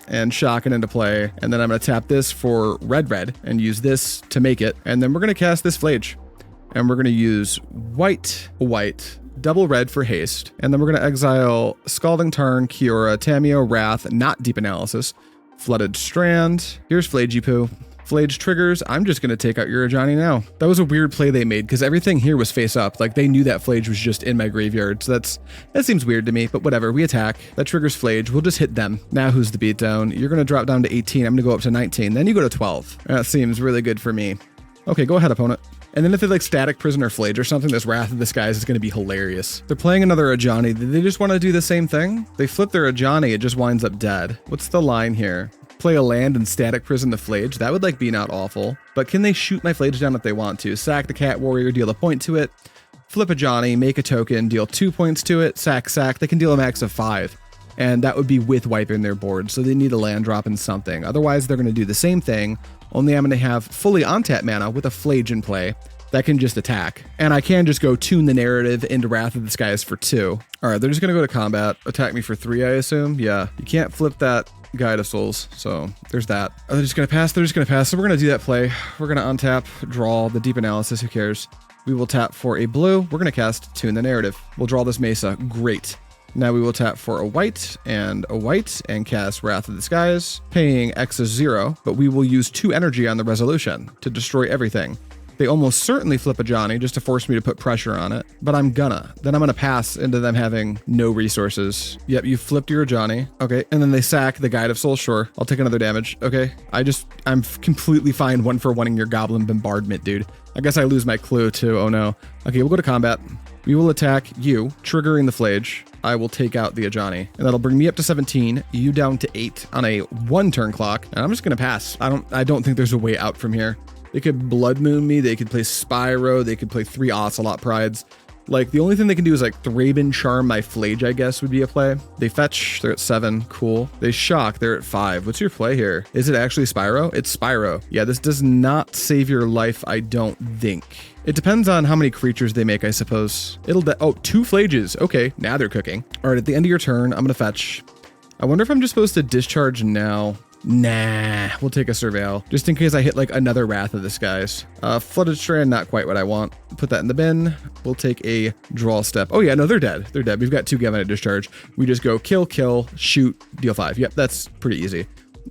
and shock it into play. And then I'm gonna tap this for red and use this to make it. And then we're gonna cast this Phlage. And we're gonna use white, double red for haste. And then we're gonna exile Scalding Tarn, Kiora, Tamiyo, Wrath, not Deep Analysis, Flooded Strand. Here's Phlage Poo. Phlage triggers. I'm just going to take out your Ajani now. That was a weird play they made because everything here was face up. Like they knew that Phlage was just in my graveyard. So that seems weird to me, but whatever. We attack. That triggers Phlage. We'll just hit them. Now who's the beatdown? You're going to drop down to 18. I'm going to go up to 19. Then you go to 12. That seems really good for me. Okay, go ahead, opponent. And then if they like Static Prisoner Phlage or something, this Wrath of the Skies is going to be hilarious. They're playing another Ajani. Did they just want to do the same thing? They flip their Ajani. It just winds up dead. What's the line here? Play a land and Static Prison the Phlage. That would like be not awful. But can they shoot my Phlage down if they want to? Sack the Cat Warrior, deal a point to it. Flip a Johnny, make a token, deal 2 points to it. Sack. They can deal a max of 5. And that would be with wiping their board. So they need a land drop and something. Otherwise, they're going to do the same thing. Only I'm going to have fully on-tap mana with a Phlage in play that can just attack. And I can just go tune the narrative into Wrath of the Skies for 2. All right, they're just going to go to combat. Attack me for 3, I assume. Yeah, you can't flip that Guide of Souls, so there's that. Oh, they're just gonna pass. So we're gonna do that play. We're gonna untap, draw the Deep Analysis. Who cares? We will tap for a blue. We're gonna cast Tune the Narrative. We'll draw this Mesa. Great. Now we will tap for a white and cast Wrath of the Skies, paying X is 0, but we will use 2 energy on the resolution to destroy everything. They almost certainly flip a Johnny just to force me to put pressure on it, but I'm gonna pass into them having no resources. Yep, you flipped your Johnny. Okay, and then they sack the Guide of Souls. Sure, I'll take another damage. Okay, I'm completely fine 1-for-1ing your Goblin Bombardment, dude. I guess I lose my clue too. Oh no. Okay, we'll go to combat. We will attack you, triggering the Phlage. I will take out the Ajani, and that'll bring me up to 17, you down to 8 on a 1-turn clock, and I'm just gonna pass. I don't think there's a way out from here. They could Blood Moon me, they could play Spyro, they could play 3 Ocelot Prides. Like, the only thing they can do is like Thraben Charm my Phlage, I guess, would be a play. They fetch, they're at 7, cool. They shock, they're at 5. What's your play here? Is it actually Spyro? It's Spyro. Yeah, this does not save your life, I don't think. It depends on how many creatures they make, I suppose. Oh, 2 Phlages. Okay, now they're cooking. All right, at the end of your turn, I'm gonna fetch. I wonder if I'm just supposed to discharge now. Nah, we'll take a Surveil, just in case I hit like another Wrath of the Skies. Flooded Strand, not quite what I want. Put that in the bin. We'll take a draw step. Oh yeah, no, they're dead. They're dead. We've got 2 Galvanic Discharge. We just go kill, kill, shoot, deal 5. Yep, that's pretty easy.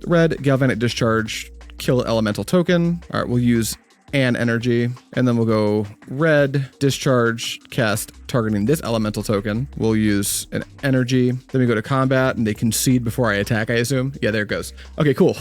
Red, Galvanic Discharge, kill elemental token. All right, we'll use an energy, and then we'll go red, discharge, cast targeting this elemental token. We'll use an energy. Then we go to combat, and they concede before I attack, I assume. Yeah, there it goes. Okay, cool.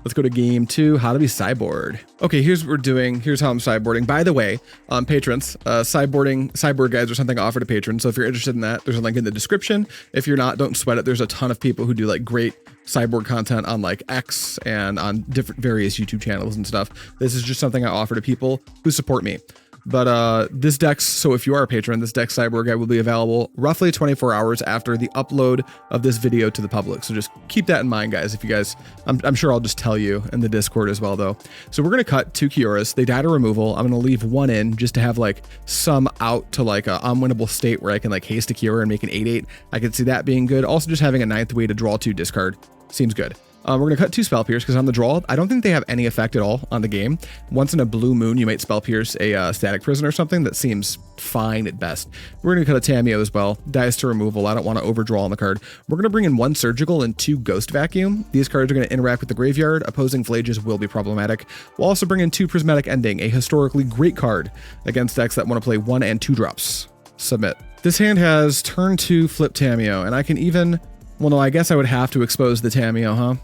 Let's go to game 2, how to be sideboard. Okay, here's what we're doing. Here's how I'm sideboarding. By the way, patrons, sideboard guides are something offered to patrons. So if you're interested in that, there's a link in the description. If you're not, don't sweat it. There's a ton of people who do like great sideboard content on like X and on different various YouTube channels and stuff. This is just something I offer to people who support me. But this deck's, so if you are a patron, this deck sideboard guide will be available roughly 24 hours after the upload of this video to the public. So just keep that in mind, guys. If you guys, I'm sure I'll just tell you in the Discord as well, though. So we're going to cut 2 Kioras. They die to removal. I'm going to leave 1 in just to have like some out to like a unwinnable state where I can like haste a Kiora and make an 8/8. I could see that being good. Also, just having a 9th way to draw 2 discard seems good. We're going to cut 2 Spell Pierce because on the draw, I don't think they have any effect at all on the game. Once in a blue moon, you might Spell Pierce a Static Prison or something. That seems fine at best. We're going to cut a Tamiyo as well. Dies to removal. I don't want to overdraw on the card. We're going to bring in 1 Surgical and 2 Ghost Vacuum. These cards are going to interact with the graveyard. Opposing Phlages will be problematic. We'll also bring in 2 Prismatic Ending, a historically great card against decks that want to play 1 and 2 drops. Submit. This hand has turn 2 Flip Tamiyo, and I can even... Well, no, I guess I would have to expose the Tamiyo, huh?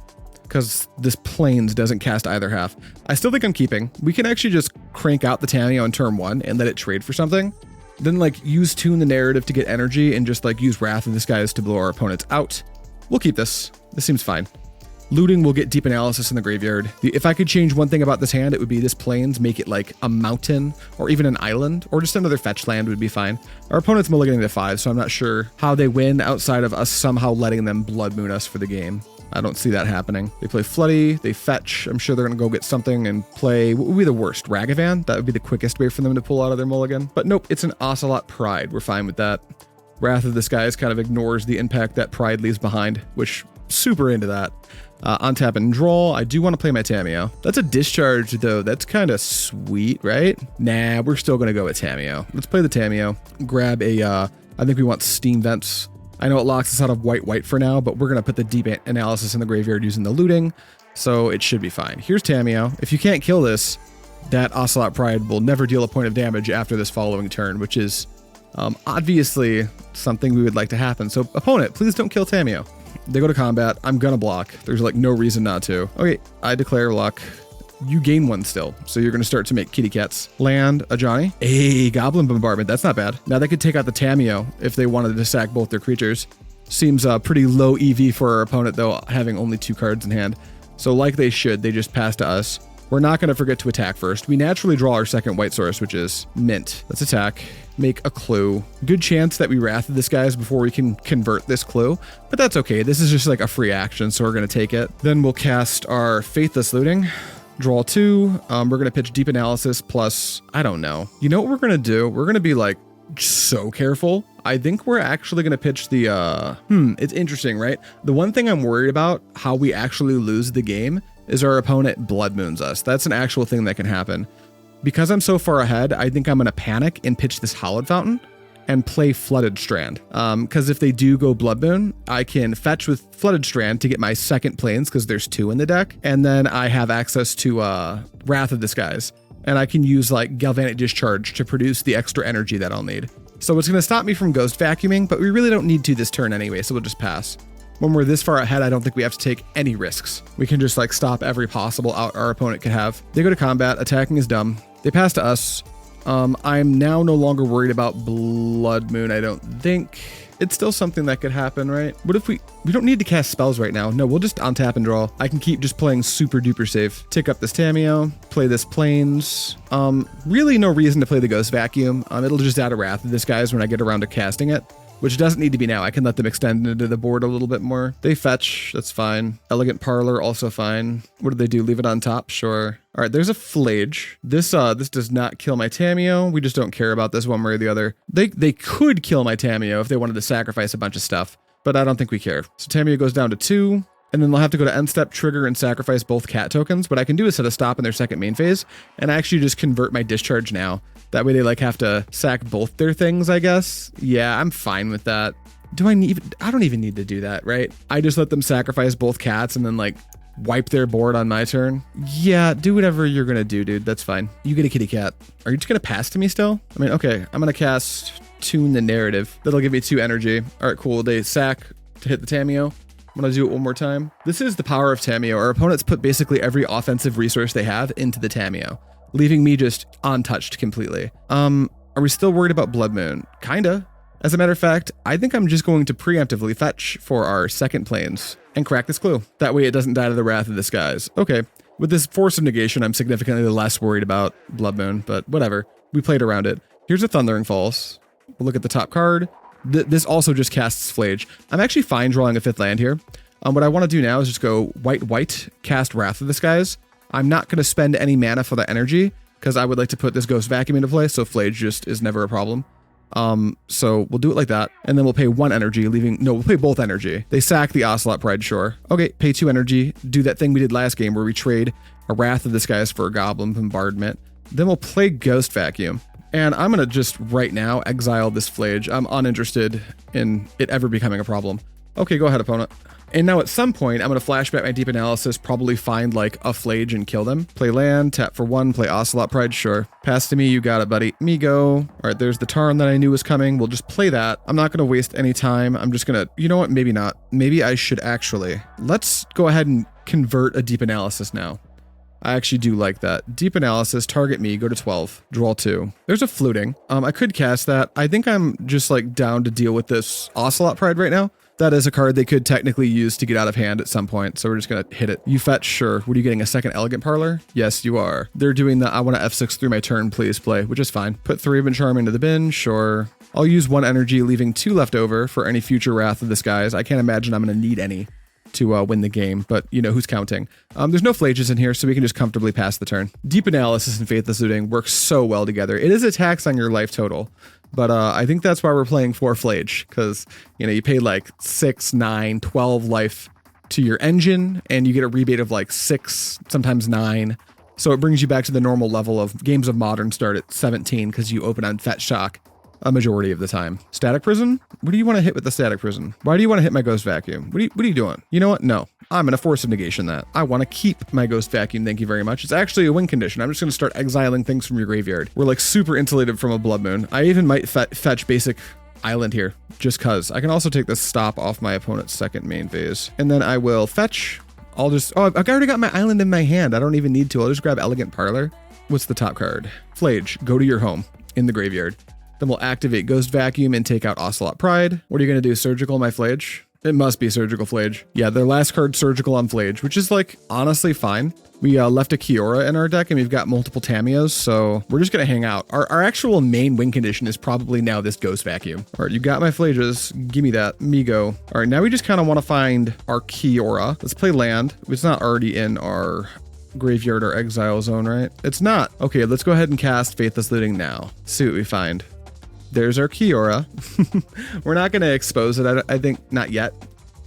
Because this Plains doesn't cast either half. I still think I'm keeping. We can actually just crank out the Tamiyo in turn 1 and let it trade for something. Then like use Tune the Narrative to get energy and just like use Wrath of the Skies to blow our opponents out. We'll keep this. This seems fine. Looting will get Deep Analysis in the graveyard. If I could change one thing about this hand, it would be this Plains, make it like a mountain or even an island or just another fetch land would be fine. Our opponent's mulliganing to 5, so I'm not sure how they win outside of us somehow letting them Blood Moon us for the game. I don't see that happening. They play Floody, they fetch. I'm sure they're going to go get something and play, what would be the worst? Ragavan? That would be the quickest way for them to pull out of their mulligan. But nope, it's an Ocelot Pride. We're fine with that. Wrath of the Skies kind of ignores the impact that Pride leaves behind, which super into that. Untap and draw. I do want to play my Tamiyo. That's a discharge though. That's kind of sweet, right? Nah, we're still going to go with Tamiyo. Let's play the Tamiyo. Grab a, I think we want Steam Vents. I know it locks us out of white for now, but we're going to put the Deep Analysis in the graveyard using the looting. So it should be fine. Here's Tamiyo. If you can't kill this, that Ocelot Pride will never deal a point of damage after this following turn, which is obviously something we would like to happen. So opponent, please don't kill Tamiyo. They go to combat. I'm gonna block. There's like no reason not to. Okay, I declare luck. You gain 1 still, so you're gonna start to make kitty cats. Land a Johnny. A Goblin Bombardment. That's not bad. Now they could take out the Tamiyo if they wanted to sack both their creatures. Seems pretty low EV for our opponent though, having only 2 cards in hand. So like they should, they just pass to us. We're not gonna forget to attack first. We naturally draw our second white source, which is Mint. Let's attack. Make a clue. Good chance that we Wrath of this guys before we can convert this clue, but that's okay. This is just like a free action, so we're gonna take it. Then we'll cast our Faithless Looting. Draw 2. We're gonna pitch Deep Analysis plus, I don't know. You know what we're gonna do? We're gonna be like so careful. I think we're actually gonna pitch the, it's interesting, right? The one thing I'm worried about, how we actually lose the game, is our opponent Blood Moons us. That's an actual thing that can happen. Because I'm so far ahead, I think I'm gonna panic and pitch this Hallowed Fountain and play Flooded Strand. Because if they do go Blood Moon, I can fetch with Flooded Strand to get my second Plains, because there's 2 in the deck, and then I have access to Wrath of the Skies, and I can use like Galvanic Discharge to produce the extra energy that I'll need. So it's gonna stop me from Ghost Vacuuming, but we really don't need to this turn anyway, so we'll just pass. When we're this far ahead, I don't think we have to take any risks. We can just like stop every possible out our opponent could have. They go to combat. Attacking is dumb. They pass to us. I'm now no longer worried about Blood Moon, I don't think. it's still something that could happen, right? What if we don't need to cast spells right now. No, we'll just untap and draw. I can keep just playing super duper safe. Tick up this Tamiyo, play this Plains. Really no reason to play the Ghost Vacuum. It'll just add a Wrath of this guys when I get around to casting it, which doesn't need to be now. I can let them extend into the board a little bit more. They fetch, that's fine. Elegant Parlor, also fine. What do they do? Leave it on top? Sure. All right, there's a Phlage. This does not kill my Tamiyo. We just don't care about this one way or the other. They could kill my Tamiyo if they wanted to sacrifice a bunch of stuff, but I don't think we care. So Tamiyo goes down to 2, and then they'll have to go to end step, trigger, and sacrifice both cat tokens. What I can do is set a stop in their second main phase, and I actually just convert my discharge now. That way they like have to sack both their things, I guess. Yeah, I'm fine with that. I don't even need to do that, right? I just let them sacrifice both cats and then like wipe their board on my turn. Yeah, do whatever you're gonna do, dude. That's fine. You get a kitty cat. Are you just gonna pass to me still? I mean, okay, I'm gonna cast Tune the Narrative. That'll give me 2 energy. All right, cool. They sack to hit the Tamiyo. I'm gonna do it one more time. This is the power of Tamiyo. Our opponents put basically every offensive resource they have into the Tamiyo, leaving me just untouched completely. Are we still worried about Blood Moon? Kinda. As a matter of fact, I think I'm just going to preemptively fetch for our second Plains and crack this clue. That way it doesn't die to the Wrath of the Skies. Okay, with this Force of Negation, I'm significantly less worried about Blood Moon, but whatever. We played around it. Here's a Thundering Falls. We'll look at the top card. This also just casts Phlage. I'm actually fine drawing a 5th land here. What I want to do now is just go white, cast Wrath of the Skies. I'm not going to spend any mana for the energy because I would like to put this Ghost Vacuum into play, so Phlage just is never a problem. So we'll do it like that, and then we'll pay 1 energy, we'll pay both energy. They sack the Ocelot Pride, sure. Okay, pay 2 energy, do that thing we did last game where we trade a Wrath of the Skies for a Goblin Bombardment. Then we'll play Ghost Vacuum. And I'm gonna just right now exile this Phlage. I'm uninterested in it ever becoming a problem. Okay, go ahead, opponent. And now at some point, I'm going to flashback my deep analysis, probably find like a Phlage and kill them. Play land, tap for 1, play Ocelot Pride, sure. Pass to me, you got it, buddy. Me go. All right, there's the Tarn that I knew was coming. We'll just play that. I'm not going to waste any time. I'm just going to, you know what, maybe not. Maybe I should actually. Let's go ahead and convert a deep analysis now. I actually do like that. Deep analysis, target me, go to 12, draw 2. There's a Fluting. I could cast that. I think I'm just like down to deal with this Ocelot Pride right now. That is a card they could technically use to get out of hand at some point, so we're just gonna hit it. You fetch, sure. What are you getting, a second Elegant Parlor? Yes, you are. They're doing the I want to F6 through my turn, please play, which is fine. Put 3 of Charm into the bin, sure. I'll use 1 energy, leaving 2 left over for any future Wrath of the Skies. I can't imagine I'm gonna need any to win the game, but you know who's counting. There's no Phlages in here, so we can just comfortably pass the turn. Deep Analysis and Faithless Looting work so well together. It is a tax on your life total, but I think that's why we're playing 4 Phlage, because you know you pay like 6, 9, 12 life to your engine, and you get a rebate of like 6, sometimes 9. So it brings you back to the normal level of games of Modern start at 17 because you open on Fetch Shock a majority of the time. Static Prison? What do you want to hit with the Static Prison? Why do you want to hit my Ghost Vacuum? What are you doing? You know what? No. I'm going to Force of Negation that. I want to keep my Ghost Vacuum, thank you very much. It's actually a win condition. I'm just going to start exiling things from your graveyard. We're like super insulated from a Blood Moon. I even might fetch basic Island here, just cause. I can also take this stop off my opponent's second main phase. And then I will fetch. I've already got my Island in my hand. I don't even need to. I'll just grab Elegant Parlor. What's the top card? Phlage, go to your home in the graveyard. Then we'll activate Ghost Vacuum and take out Ocelot Pride. What are you going to do? Surgical my Phlage? It must be Surgical Phlage. Yeah, their last card, Surgical on Phlage, which is like honestly fine. We left a Kiora in our deck and we've got multiple Tamiyos, so we're just going to hang out. Our actual main win condition is probably now this Ghost Vacuum. All right, you got my Phlages. Give me that. Me go. All right, now we just kind of want to find our Kiora. Let's play land. It's not already in our graveyard or exile zone, right? It's not. Okay, let's go ahead and cast Faithless Looting now. See what we find. There's our Kiora. We're not going to expose it, I think, not yet,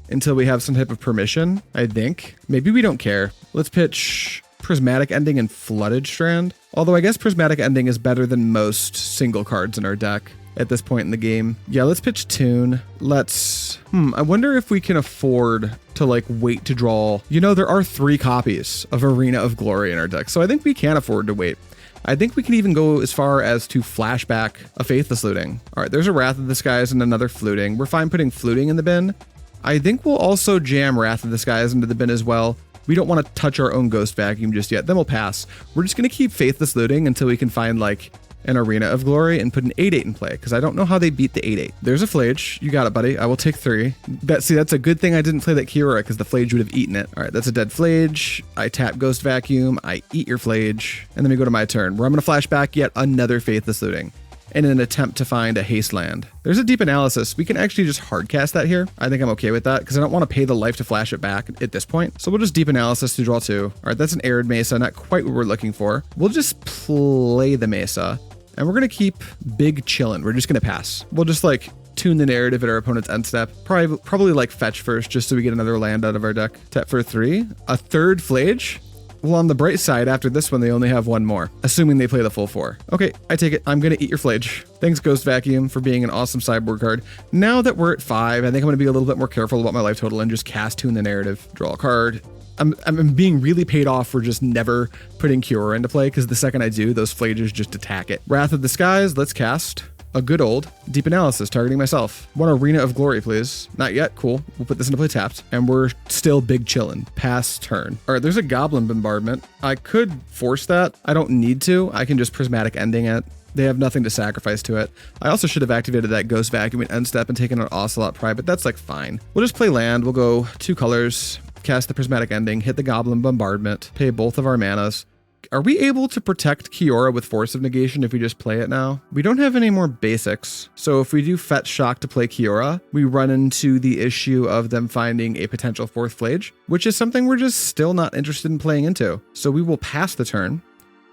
until we have some type of permission, I think. Maybe we don't care. Let's pitch Prismatic Ending and Flooded Strand. Although I guess Prismatic Ending is better than most single cards in our deck at this point in the game. Yeah, let's pitch Tune. I wonder if we can afford to like wait to draw. You know, there are 3 copies of Arena of Glory in our deck, so I think we can afford to wait. I think we can even go as far as to flashback a Faithless Looting. All right, there's a Wrath of the Skies and another Fluting. We're fine putting Fluting in the bin. I think we'll also jam Wrath of the Skies into the bin as well. We don't want to touch our own Ghost Vacuum just yet. Then we'll pass. We're just going to keep Faithless Looting until we can find like an Arena of Glory and put an 8/8 in play, because I don't know how they beat the 8/8. There's a Phlage. You got it, buddy. I will take 3. That's a good thing I didn't play that Kiora, because the Phlage would have eaten it. All right, that's a dead Phlage. I tap Ghost Vacuum. I eat your Phlage. And then we go to my turn, where I'm going to flash back yet another Faithless Looting in an attempt to find a haste land. There's a Deep Analysis. We can actually just hardcast that here. I think I'm okay with that, because I don't want to pay the life to flash it back at this point. So we'll just Deep Analysis to draw 2. All right, that's an Arid Mesa, not quite what we're looking for. We'll just play the Mesa, and we're going to keep big chillin'. We're just going to pass. We'll just like tune the narrative at our opponent's end step. Probably like fetch first, just so we get another land out of our deck. Tap for 3. A third Phlage? Well, on the bright side, after this one, they only have 1 more, assuming they play the full 4. Okay, I take it. I'm going to eat your Phlage. Thanks, Ghost Vacuum, for being an awesome sideboard card. Now that we're at 5, I think I'm going to be a little bit more careful about my life total and just cast Tune the Narrative. Draw a card. I'm being really paid off for just never putting Kiora into play, because the second I do, those Phlages just attack it. Wrath of the Skies, let's cast a good old Deep Analysis, targeting myself. One Arena of Glory, please. Not yet. Cool. We'll put this into play tapped. And we're still big chillin'. Pass turn. All right, there's a Goblin Bombardment. I could force that. I don't need to. I can just Prismatic Ending it. They have nothing to sacrifice to it. I also should have activated that Ghost Vacuum at end step and taken an Ocelot Pride, but that's like fine. We'll just play land. We'll go 2 colors, cast the Prismatic Ending, hit the Goblin Bombardment, pay both of our manas. Are we able to protect Kiora with Force of Negation if we just play it now? We don't have any more basics, so if we do Fetch Shock to play Kiora, we run into the issue of them finding a potential 4th Phlage, which is something we're just still not interested in playing into. So we will pass the turn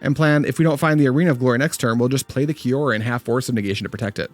and plan, if we don't find the Arena of Glory next turn, we'll just play the Kiora and have Force of Negation to protect it.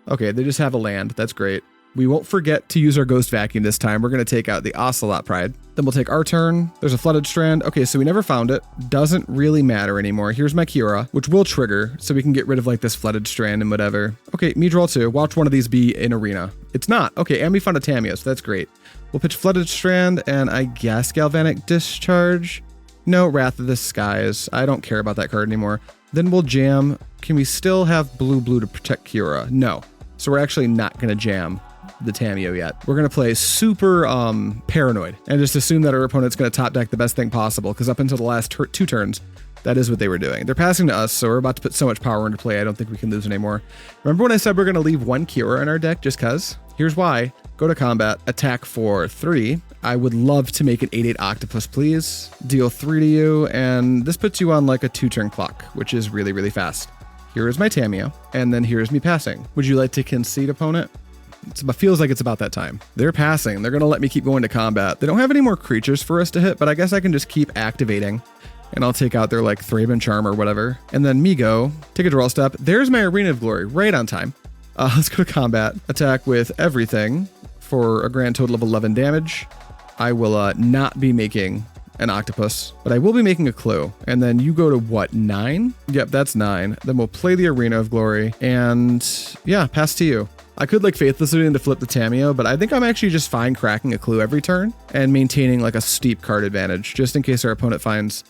Okay, they just have a land. That's great. We won't forget to use our Ghost Vacuum this time. We're going to take out the Ocelot Pride. Then we'll take our turn. There's a Flooded Strand. Okay, so we never found it. Doesn't really matter anymore. Here's my Kiora, which will trigger, so we can get rid of like this Flooded Strand and whatever. Okay, me draw 2. Watch one of these be in Arena. It's not. Okay, and we found a Tamiyo, so that's great. We'll pitch Flooded Strand and I guess Galvanic Discharge. No, Wrath of the Skies. I don't care about that card anymore. Then we'll jam. Can we still have blue to protect Kiora? No. So we're actually not going to jam the Tamiyo yet. We're going to play super paranoid and just assume that our opponent's going to top deck the best thing possible, because up until the last 2 turns, that is what they were doing. They're passing to us, so we're about to put so much power into play, I don't think we can lose anymore. Remember when I said we're going to leave 1 Kiora in our deck just because? Here's why. Go to combat, attack for 3. I would love to make an 8/8 Octopus, please. Deal 3 to you, and this puts you on like a 2-turn clock, which is really, really fast. Here is my Tamiyo, and then here's me passing. Would you like to concede, opponent? It feels like it's about that time. They're passing. They're going to let me keep going to combat. They don't have any more creatures for us to hit, but I guess I can just keep activating, and I'll take out their like Thraben Charm or whatever. And then me go, take a draw step. There's my Arena of Glory, right on time. Let's go to combat. Attack with everything for a grand total of 11 damage. I will not be making an Octopus, but I will be making a Clue. And then you go to what, 9? Yep, that's 9. Then we'll play the Arena of Glory, and yeah, pass to you. I could like Faithless Looting to flip the Tamiyo, but I think I'm actually just fine cracking a Clue every turn and maintaining like a steep card advantage, just in case our opponent finds,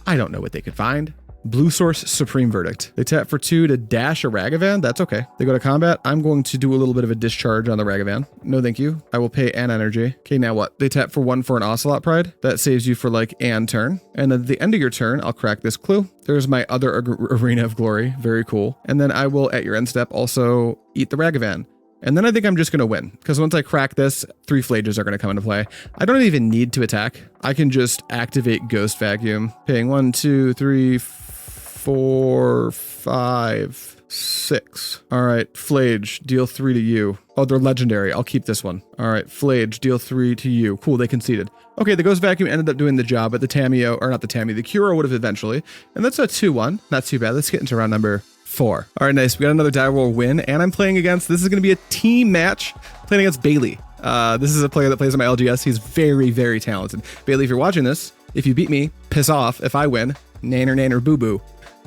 I don't know what they could find. Blue Source Supreme Verdict. They tap for 2 to dash a Ragavan. That's okay. They go to combat. I'm going to do a little bit of a discharge on the Ragavan. No, thank you. I will pay an energy. Okay, now what? They tap for 1 for an Ocelot Pride. That saves you for like an turn. And then at the end of your turn, I'll crack this Clue. There's my other Arena of Glory. Very cool. And then I will, at your end step, also eat the Ragavan. And then I think I'm just going to win, because once I crack this, 3 Phlages are going to come into play. I don't even need to attack. I can just activate Ghost Vacuum, paying 1, 2, 3, 4, 5, 6. All right, Phlage, deal 3 to you. Oh, they're legendary. I'll keep this one. All right, Phlage, deal 3 to you. Cool, they conceded. Okay, the Ghost Vacuum ended up doing the job, but the Tamiyo, or not the Tamiyo, the Kiora would have eventually. And that's a 2-1. Not too bad. Let's get into round number 4. All right, nice. We got another die roll win, and I'm playing against, this is going to be a team match, playing against Bailey. This is a player that plays on my LGS. He's very, very talented. Bailey, if you're watching this, if you beat me, piss off. If I win, nanner boo boo.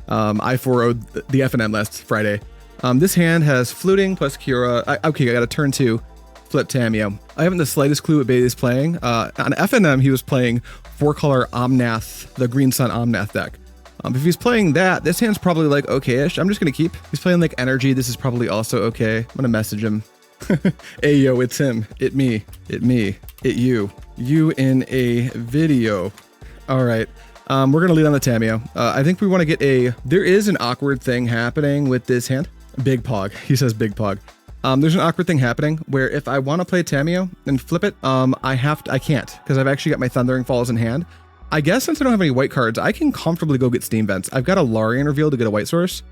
I 4-0'd the FNM last Friday. This hand has Fluting plus Kiora. Okay, I got a turn 2, flip Tamiyo. I haven't the slightest clue what Bailey's playing. On FNM, he was playing 4-color Omnath, the Green Sun Omnath deck. If he's playing that, this hand's probably like okay-ish. I'm just going to keep. He's playing like Energy. This is probably also okay. I'm going to message him. Hey, yo, it's him. It me. It me. It you. You in a video. All right. We're going to lead on the Tamiyo. I think we want to get there is an awkward thing happening with this hand. Big Pog. He says Big Pog. There's an awkward thing happening where if I want to play Tamiyo and flip it, I can't because I've actually got my Thundering Falls in hand. I guess since I don't have any white cards, I can comfortably go get Steam Vents. I've got a Lórien Revealed to get a white source.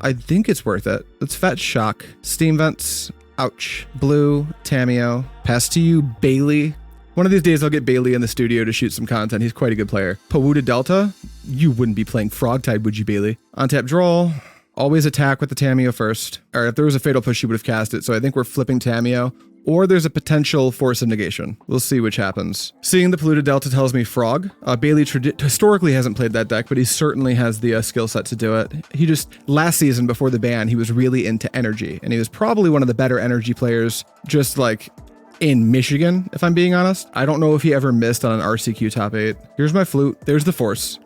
I think it's worth it. Let's fetch Shock. Steam Vents. Ouch. Blue. Tamiyo. Pass to you, Bailey. One of these days I'll get Bailey in the studio to shoot some content. He's quite a good player. Polluted Delta. You wouldn't be playing Frogtide, would you, Bailey? On tap draw. Always attack with the Tamiyo first. All right, if there was a Fatal Push, she would have cast it. So I think we're flipping Tamiyo. Or there's a potential Force of Negation. We'll see which happens. Seeing the Polluted Delta tells me Frog. Bailey historically hasn't played that deck, but he certainly has the skill set to do it. He just, last season before the ban, he was really into energy. And he was probably one of the better energy players, just like in Michigan, if I'm being honest. I don't know if he ever missed on an RCQ top 8. Here's my Flute. There's the Force.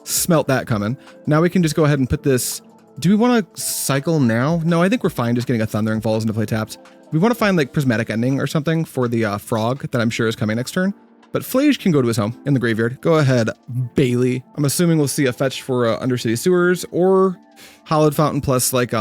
Smelt that coming. Now we can just go ahead and put this. Do we want to cycle now? No, I think we're fine just getting a Thundering Falls into play tapped. We want to find like Prismatic Ending or something for the Frog that I'm sure is coming next turn. But Phlage can go to his home in the graveyard. Go ahead, Bailey. I'm assuming we'll see a fetch for Undercity Sewers or Hallowed Fountain plus like,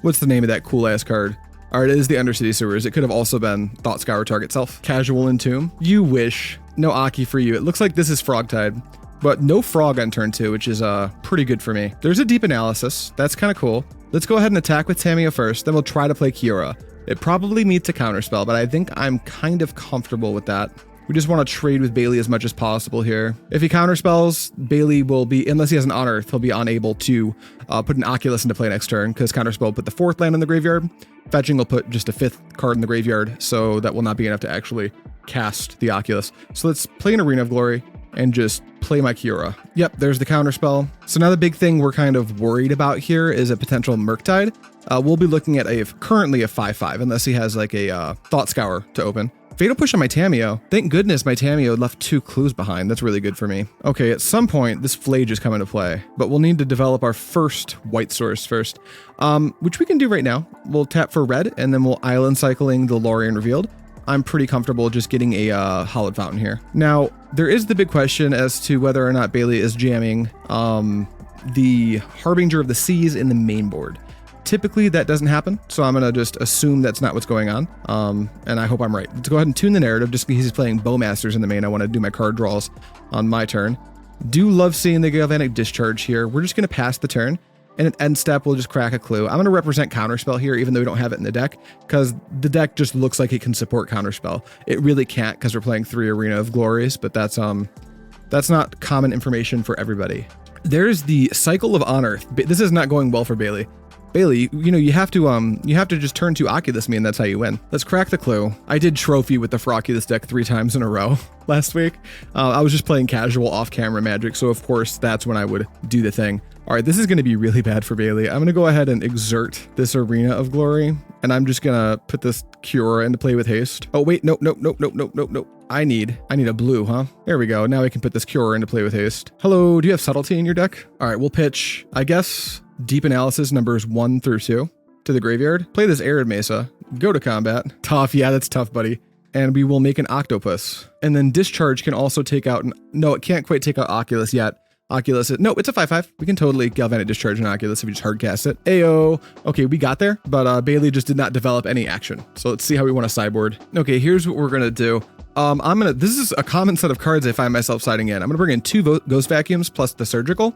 what's the name of that cool ass card? All right, it is the Undercity Sewers. It could have also been Thought Scour target self. Casual Entomb. You wish. No Aki for you. It looks like this is Frogtide. But no Frog on turn 2, which is pretty good for me. There's a Deep Analysis. That's kind of cool. Let's go ahead and attack with Tamiyo first. Then we'll try to play Kiora. It probably meets a counterspell, but I think I'm kind of comfortable with that. We just want to trade with Bailey as much as possible here. If he counterspells, Bailey will be, unless he has an On-Earth, he'll be unable to put an Oculus into play next turn because counterspell will put the 4th land in the graveyard. Fetching will put just a 5th card in the graveyard, so that will not be enough to actually cast the Oculus. So let's play an Arena of Glory and just play my Kiora. Yep, there's the counterspell. So now the big thing we're kind of worried about here is a potential Murktide. We'll be looking at currently a 5/5, unless he has like a Thought Scour to open. Fatal Push on my Tamiyo. Thank goodness my Tamiyo left 2 clues behind. That's really good for me. Okay, at some point, this Phlage is coming to play, but we'll need to develop our first white source first, which we can do right now. We'll tap for red, and then we'll Island Cycling the Lórien Revealed. I'm pretty comfortable just getting a Hallowed Fountain here. Now, there is the big question as to whether or not Bailey is jamming the Harbinger of the Seas in the main board. Typically, that doesn't happen, so I'm going to just assume that's not what's going on, and I hope I'm right. Let's go ahead and tune the narrative just because he's playing Bowmasters in the main. I want to do my card draws on my turn. Do love seeing the Galvanic Discharge here. We're just going to pass the turn. And at end step, we'll just crack a clue. I'm going to represent Counterspell here, even though we don't have it in the deck, because the deck just looks like it can support Counterspell. It really can't because we're playing 3 Arena of Glories, but that's not common information for everybody. There's the Cycle of On-Earth. This is not going well for Bailey. Bailey, you have to just turn to Oculus me, and that's how you win. Let's crack the clue. I did trophy with the Frocculus deck 3 times in a row last week. I was just playing casual off-camera Magic, so of course that's when I would do the thing. All right, this is going to be really bad for Bailey. I'm going to go ahead and exert this Arena of Glory, and I'm just going to put this Kiora into play with haste. Oh, wait, nope. I need a blue, huh? There we go. Now I can put this Kiora into play with haste. Hello, do you have Subtlety in your deck? All right, we'll pitch, I guess, Deep Analysis numbers 1 through 2 to the graveyard. Play this Arid Mesa. Go to combat. Tough, yeah, that's tough, buddy. And we will make an Octopus. And then Discharge can also take out, no, it can't quite take out Oculus yet. Oculus, no, it's a 5/5. We can totally Galvanic Discharge an Oculus if we just hardcast it. Ayo. Okay, we got there, but Bailey just did not develop any action. So let's see how we want to sideboard. Okay, here's what we're gonna do. This is a common set of cards I find myself siding in. I'm gonna bring in 2 Ghost Vacuums plus the Surgical.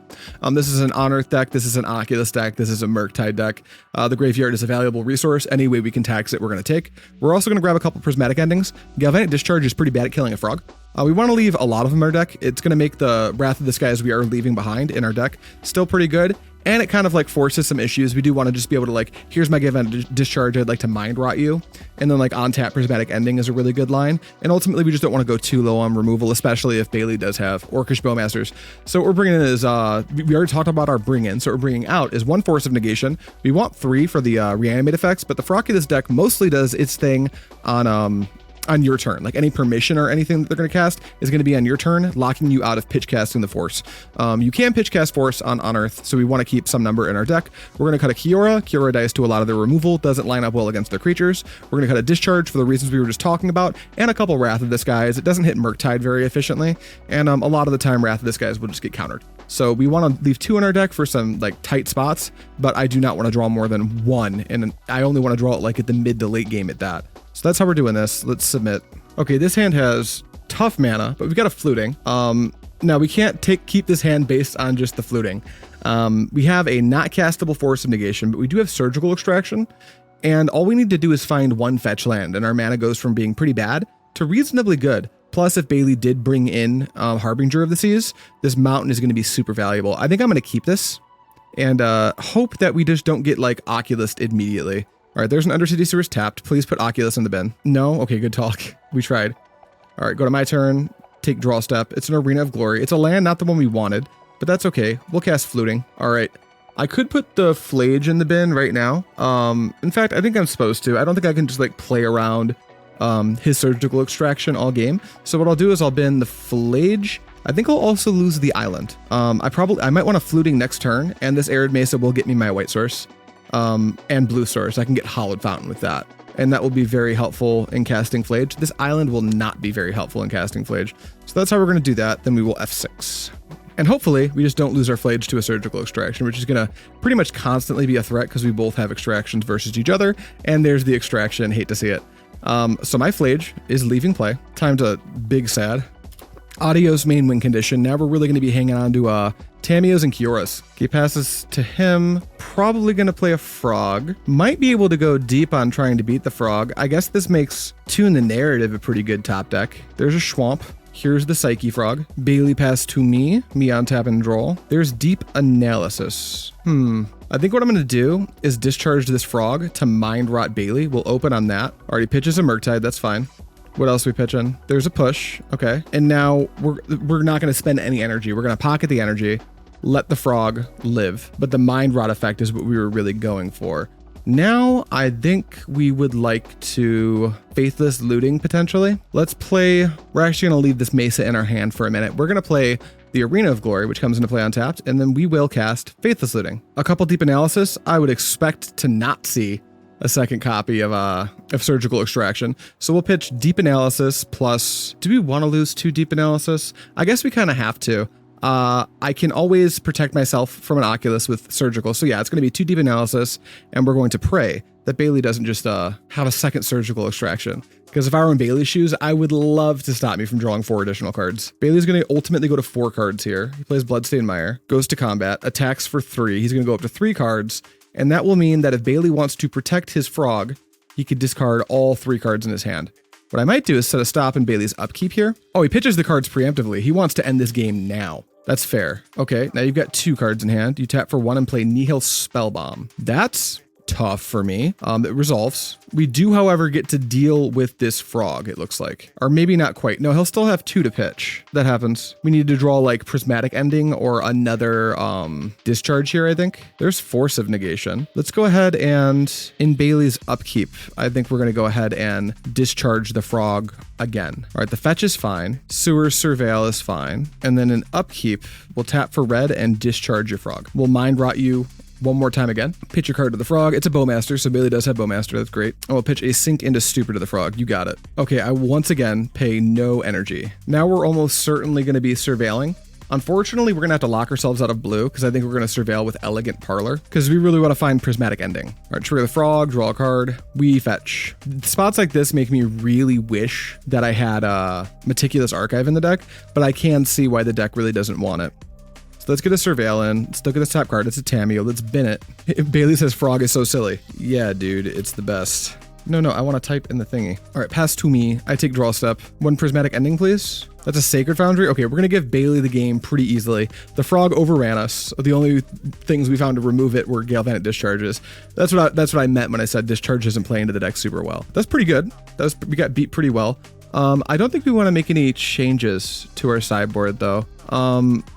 This is an On-Earth deck, this is an Oculus deck, this is a Murktide deck. The graveyard is a valuable resource. Any way we can tax it, we're gonna take. We're also gonna grab a couple Prismatic Endings. Galvanic Discharge is pretty bad at killing a frog. We want to leave a lot of them in our deck. It's going to make the Wrath of the Skies we are leaving behind in our deck still pretty good. And it kind of like forces some issues. We do want to just be able to like, here's my Galvanic Discharge, I'd like to Mind Rot you. And then like on tap Prismatic Ending is a really good line. And ultimately we just don't want to go too low on removal, especially if Bailey does have Orcish Bowmasters. So what we're bringing in is, we already talked about our bring in. So what we're bringing out is 1 Force of Negation. We want 3 for the reanimate effects, but the Frocculus deck mostly does its thing on on your turn. Like any permission or anything that they're going to cast is going to be on your turn, locking you out of pitch casting the Force. You can pitch cast Force on Unearth, so we want to keep some number in our deck. We're going to cut a Kiora. Kiora dice to a lot of their removal, doesn't line up well against their creatures. We're going to cut a Discharge for the reasons we were just talking about, and a couple Wrath of this guys. It doesn't hit Murktide very efficiently, and a lot of the time Wrath of this guys will just get countered. So we want to leave 2 in our deck for some like tight spots, but I do not want to draw more than 1, and I only want to draw it like at the mid to late game at that. So that's how we're doing this. Let's submit. Okay, this hand has tough mana, but we've got a fluting. Now we can't keep this hand based on just the fluting. We have a not castable Force of Negation, but we do have Surgical Extraction, and all we need to do is find 1 fetch land, and our mana goes from being pretty bad to reasonably good. Plus, if Bailey did bring in Harbinger of the Seas, this mountain is going to be super valuable. I think I'm going to keep this and hope that we just don't get like Oculus immediately. All right, there's an Undercity Sewers tapped. Please put Oculus in the bin. No? Okay, good talk. We tried. All right, go to my turn. Take draw step. It's an Arena of Glory. It's a land, not the one we wanted, but that's okay. We'll cast Fluting. All right. I could put the Phlage in the bin right now. In fact, I think I'm supposed to. I don't think I can just like play around his Surgical Extraction all game. So what I'll do is I'll bin the Phlage. I think I'll also lose the island. I might want a Fluting next turn, and this Arid Mesa will get me my white source and blue source. I can get Hallowed Fountain with that, and that will be very helpful in casting Phlage. This island will not be very helpful in casting Phlage. So that's how we're going to do that. Then we will F6. And hopefully we just don't lose our Phlage to a Surgical Extraction, which is going to pretty much constantly be a threat because we both have extractions versus each other. And there's the extraction. Hate to see it. So my Phlage is leaving play. Time to big sad. Adios main win condition. Now we're really going to be hanging on to Tamiyos and Kioras. He passes to him. Probably going to play a Frog. Might be able to go deep on trying to beat the Frog. I guess this makes Tune the Narrative a pretty good top deck. There's a Schwamp. Here's the Psyche Frog. Bailey passed to me on tap and draw. There's Deep Analysis. I think what I'm going to do is discharge this Frog to Mind Rot Bailey. We'll open on that. Already pitches a Murktide. That's fine. What else are we pitching? There's a push. Okay. And now we're not going to spend any energy. We're going to pocket the energy, let the Frog live. But the Mind Rot effect is what we were really going for. Now, I think we would like to Faithless Looting potentially. Let's play. We're actually going to leave this Mesa in our hand for a minute. We're going to play the Arena of Glory, which comes into play untapped, and then we will cast Faithless Looting. A couple Deep Analysis. I would expect to not see a second copy of Surgical Extraction. So we'll pitch Deep Analysis plus. Do we want to lose 2 Deep Analysis? I guess we kind of have to. I can always protect myself from an Oculus with Surgical. So yeah, it's going to be 2 Deep Analysis, and we're going to pray that Bailey doesn't just have a second Surgical Extraction. Because if I were in Bailey's shoes, I would love to stop me from drawing 4 additional cards. Bailey's going to ultimately go to 4 cards here. He plays Bloodstained Mire, goes to combat, attacks for 3. He's going to go up to 3 cards, and that will mean that if Bailey wants to protect his Frog, he could discard all 3 cards in his hand. What I might do is set a stop in Bailey's upkeep here. Oh, he pitches the cards preemptively. He wants to end this game now. That's fair. Okay, now you've got 2 cards in hand. You tap for 1 and play Nihil Spellbomb. That's tough for me. It resolves. We do, however, get to deal with this Frog, it looks like. Or maybe not quite. No, he'll still have 2 to pitch. That happens. We need to draw like Prismatic Ending or another Discharge here, I think. There's Force of Negation. Let's go ahead and, in Bailey's upkeep, I think we're going to go ahead and discharge the Frog again. All right, the fetch is fine. Sewer Surveil is fine. And then in upkeep, we'll tap for red and discharge your Frog. We'll Mind Rot you one more time again. Pitch your card to the Frog. It's a Bowmaster, so Bailey does have Bowmaster. That's great. And we'll pitch a Sink into Stupor to the Frog. You got it. Okay, I once again pay no energy. Now we're almost certainly going to be surveilling. Unfortunately, we're going to have to lock ourselves out of blue because I think we're going to surveil with Elegant Parlor because we really want to find Prismatic Ending. All right, trigger the Frog, draw a card. We fetch. Spots like this make me really wish that I had a Meticulous Archive in the deck, but I can see why the deck really doesn't want it. So let's get a Surveil in. Let's look at this top card. It's a Tamiyo. Let's bin it. If Bailey says Frog is so silly. Yeah, dude, it's the best. No, I want to type in the thingy. All right, pass to me. I take draw step. 1 Prismatic Ending, please. That's a Sacred Foundry. Okay, we're going to give Bailey the game pretty easily. The Frog overran us. The only things we found to remove it were Galvanic Discharges. That's what I meant when I said Discharge isn't playing into the deck super well. That's pretty good. We got beat pretty well. I don't think we want to make any changes to our sideboard, though.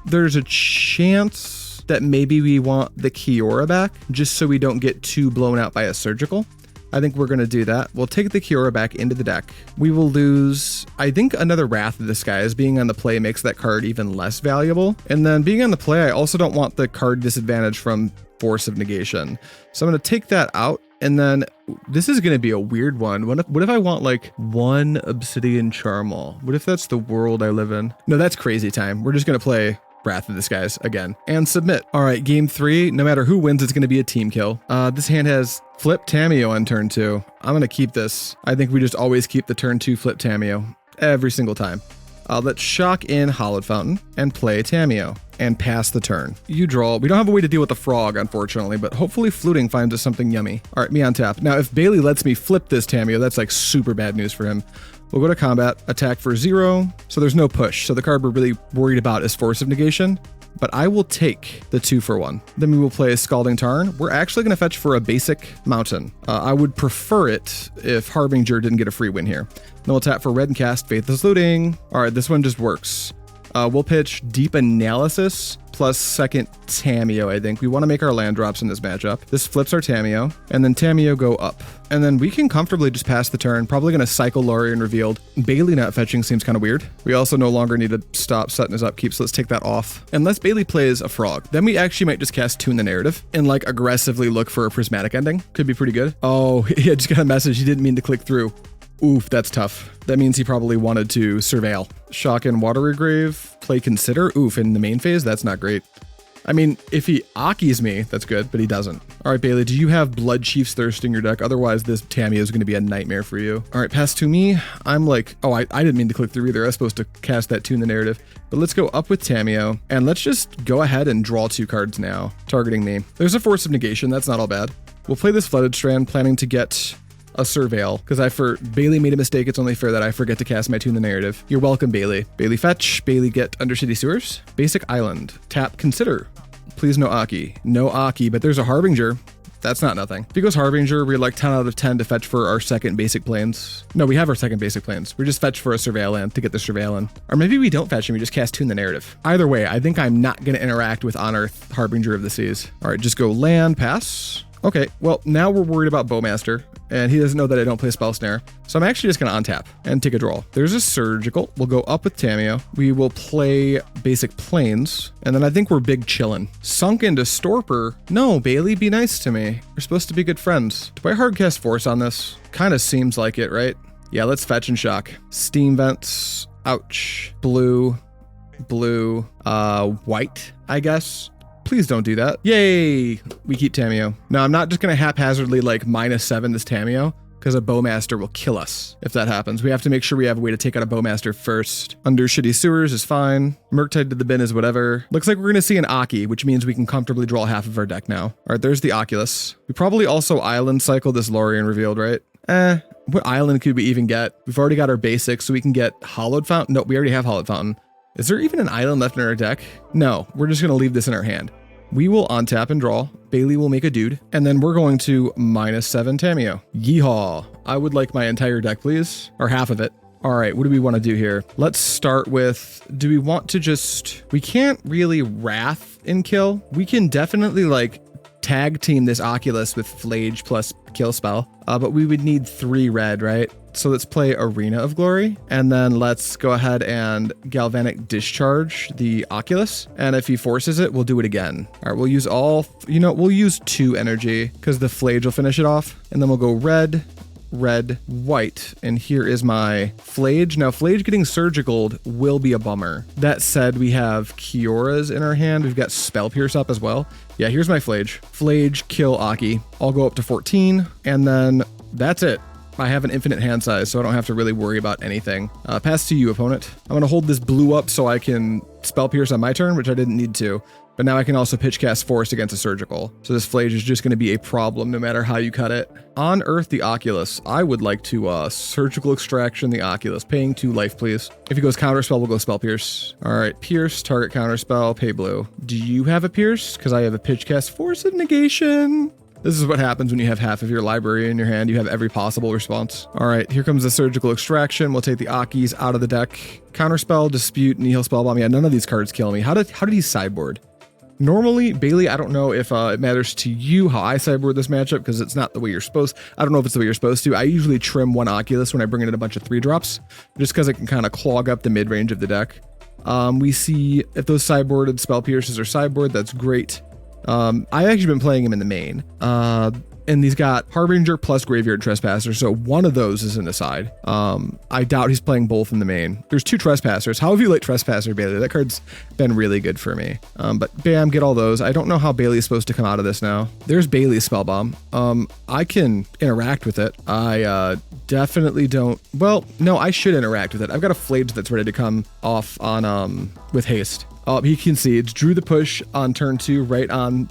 There's a chance that maybe we want the Kiora back, just so we don't get too blown out by a Surgical. I think we're going to do that. We'll take the Kiora back into the deck. We will lose, I think, another Wrath of the Skies. Being on the play makes that card even less valuable. And then being on the play, I also don't want the card disadvantage from Force of Negation. So I'm going to take that out. And then this is going to be a weird one. What if I want like one Obsidian Charmaw? What if that's the world I live in? No, that's crazy time. We're just going to play Wrath of the Skies again and submit. All right, game 3. No matter who wins, it's going to be a team kill. This hand has Flip Tamiyo on turn 2. I'm going to keep this. I think we just always keep the turn 2 Flip Tamiyo every single time. Let's shock in Hallowed Fountain and play Tamiyo and pass the turn. You draw. We don't have a way to deal with the frog, unfortunately, but hopefully Fluting finds us something yummy. All right, me on tap. Now, if Bailey lets me flip this Tamiyo, that's like super bad news for him. We'll go to combat, attack for 0, so there's no push. So the card we're really worried about is Force of Negation, but I will take the 2 for 1. Then we will play Scalding Tarn. We're actually going to fetch for a basic mountain. I would prefer it if Harbinger didn't get a free win here. Then we'll tap for red and cast Faithless Looting. All right, this one just works. We'll pitch Deep Analysis plus second Tamiyo, I think. We want to make our land drops in this matchup. This flips our Tamiyo, and then Tamiyo go up. And then we can comfortably just pass the turn. Probably going to cycle Lórien Revealed. Bailey not fetching seems kind of weird. We also no longer need to stop setting his upkeep, so let's take that off. Unless Bailey plays a frog, then we actually might just cast Tune the Narrative and like aggressively look for a Prismatic Ending. Could be pretty good. Oh, he just got a message. He didn't mean to click through. Oof, that's tough. That means he probably wanted to surveil. Shock in Watery Grave, play Consider. Oof, in the main phase, that's not great. I mean, if he Aki's me, that's good, but he doesn't. All right, Bailey, do you have Blood Chief's Thirst in your deck? Otherwise, this Tamiyo is going to be a nightmare for you. All right, pass to me. I'm like, oh, I didn't mean to click through either. I was supposed to cast that Tune the Narrative. But let's go up with Tamiyo, and let's just go ahead and draw 2 cards now, targeting me. There's a Force of Negation. That's not all bad. We'll play this Flooded Strand, planning to get a Surveil, because Bailey made a mistake. It's only fair that I forget to cast my Tune the Narrative. You're welcome, Bailey. Bailey fetch. Bailey get Undercity Sewers. Basic Island. Tap Consider. Please no Aki. No Aki, but there's a Harbinger. That's not nothing. If he goes Harbinger, we're like 10 out of 10 to fetch for our second basic planes. No, we have our second basic planes. We just fetch for a Surveil land to get the Surveil in. Or maybe we don't fetch and we just cast Tune the Narrative. Either way, I think I'm not going to interact with On Earth Harbinger of the Seas. All right, just go land, pass. Okay, well, now we're worried about Bowmaster, and he doesn't know that I don't play Spell Snare. So I'm actually just going to untap and take a draw. There's a Surgical. We'll go up with Tamiyo. We will play basic planes, and then I think we're big chillin'. Sunk into Storper. No, Bailey, be nice to me. We're supposed to be good friends. Do I hardcast Force on this? Kind of seems like it, right? Yeah, let's fetch and shock. Steam Vents. Ouch. Blue. White, I guess. Please don't do that. Yay! We keep Tamiyo. Now, I'm not just going to haphazardly like -7 this Tamiyo, because a Bowmaster will kill us if that happens. We have to make sure we have a way to take out a Bowmaster first. Undercity Sewers is fine. Murktide to the bin is whatever. Looks like we're going to see an Aki, which means we can comfortably draw half of our deck now. All right, there's the Oculus. We probably also Island cycle this Lórien Revealed, right? What island could we even get? We've already got our basics, so we can get Hallowed Fountain. No, we already have Hallowed Fountain. Is there even an island left in our deck? No, we're just going to leave this in our hand. We will untap and draw. Bailey will make a dude. And then we're going to -7 Tamiyo. Yeehaw. I would like my entire deck, please. Or half of it. All right, what do we want to do here? Let's start with, do we want to just, we can't really Wrath and kill. We can definitely like tag team this Oculus with Phlage plus kill spell. But we would need 3 red, right? So let's play Arena of Glory, and then let's go ahead and Galvanic Discharge the Oculus. And if he forces it, we'll do it again. All right, we'll use we'll use 2 energy because the Phlage will finish it off. And then we'll go red, white. And here is my Phlage. Now, Phlage getting Surgicaled will be a bummer. That said, we have Kioras in our hand. We've got Spell Pierce up as well. Yeah, here's my Phlage. Phlage, kill Aki. I'll go up to 14, and then that's it. I have an infinite hand size, so I don't have to really worry about anything. Pass to you, opponent. I'm going to hold this blue up so I can Spell Pierce on my turn, which I didn't need to. But now I can also pitch cast Force against a Surgical. So this Phlage is just going to be a problem no matter how you cut it. On Earth, the Oculus. I would like to Surgical Extraction the Oculus. Paying 2 life, please. If he goes Counterspell, we'll go Spell Pierce. All right, Pierce, target Counterspell, pay blue. Do you have a Pierce? Because I have a pitch cast Force of Negation. This is what happens when you have half of your library in your hand. You have every possible response. All right, here comes the Surgical Extraction. We'll take the Akis out of the deck. Counterspell, Dispute, Nihil Spellbomb. Yeah, none of these cards kill me. How did he sideboard? Normally, Bailey, I don't know if it matters to you how I sideboard this matchup, because it's not the way you're supposed. I don't know if it's the way you're supposed to. I usually trim one Oculus when I bring in a bunch of 3-drops, just because it can kind of clog up the mid-range of the deck. We see if those sideboarded Spell Pierces are sideboard, that's great. I've actually been playing him in the main. And he's got Harbinger plus Graveyard Trespasser, so one of those is in the side. I doubt he's playing both in the main. There's 2 Trespassers. How have you like Trespasser, Bailey? That card's been really good for me. But bam, get all those. I don't know how Bailey's supposed to come out of this now. There's Bailey's Spellbomb. I can interact with it. I definitely don't. Well, no, I should interact with it. I've got a Phlage that's ready to come off on with haste. Oh, he concedes. Drew the push on turn 2, right on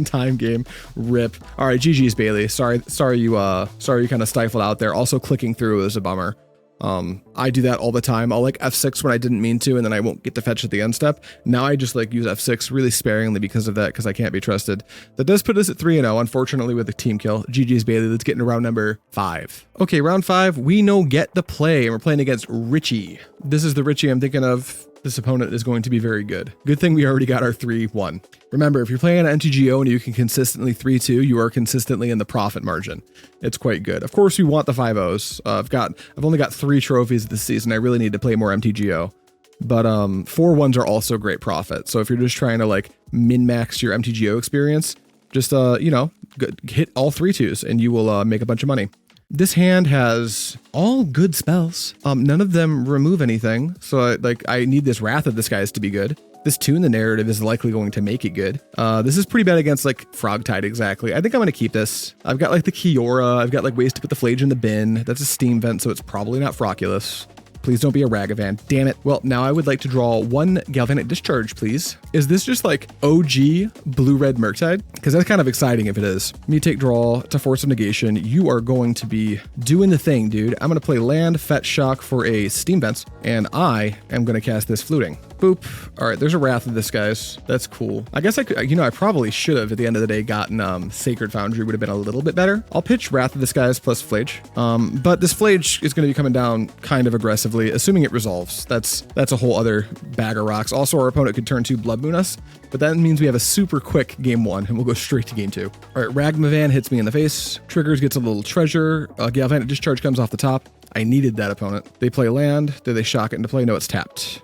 time game. Rip. All right, GG's Bailey. Sorry you kind of stifled out there. Also, clicking through is a bummer. I do that all the time. I'll like F6 when I didn't mean to, and then I won't get to fetch at the end step. Now I just like use F6 really sparingly because of that, because I can't be trusted. That does put us at 3-0, unfortunately, with a team kill. GG's Bailey. Let's get into round number 5. Okay, round 5. We know get the play, and we're playing against Richie. This is the Richie I'm thinking of. This opponent is going to be very good. Good thing we already got our 3-1. Remember, if you're playing an MTGO and you can consistently 3-2, you are consistently in the profit margin. It's quite good. Of course, we want the 5-0s. I've only got 3 trophies this season. I really need to play more MTGO. But 4-1s are also great profit. So if you're just trying to like min-max your MTGO experience, just hit all 3-2s and you will make a bunch of money. This hand has all good spells. None of them remove anything. So I need this Wrath of the Skies to be good. This Tune the Narrative is likely going to make it good. This is pretty bad against like Frogtide exactly. I think I'm going to keep this. I've got like the Kiora. I've got like ways to put the Phlage in the bin. That's a Steam Vent, so it's probably not Frockulous. Please don't be a Ragavan. Damn it. Well, now I would like to draw 1 Galvanic Discharge, please. Is this just like OG blue-red Murktide? Because that's kind of exciting if it is. Me take draw to Force of Negation. You are going to be doing the thing, dude. I'm going to play land, fetch shock for a Steam Vents, and I am going to cast this Fluting. Boop. All right, there's a Wrath of this, guys. That's cool. I guess I could, I probably should have at the end of the day gotten Sacred Foundry, would have been a little bit better. I'll pitch Wrath of the Skies plus Phlage. But this Phlage is going to be coming down kind of aggressively, assuming it resolves. That's a whole other bag of rocks. Also, our opponent could turn 2 Blood Moon us, but that means we have a super quick game 1 and we'll go straight to game 2. All right, Ragmavan hits me in the face. Triggers, gets a little treasure. Galvanic Discharge comes off the top. I needed that opponent. They play land. Do they shock it into play? No, it's tapped.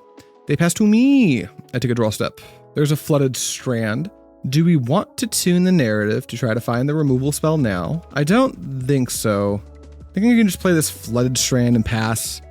They pass to me. I take a draw step. There's a Flooded Strand. Do we want to tune the narrative to try to find the removal spell now? I don't think so. I think I can just play this Flooded Strand and pass.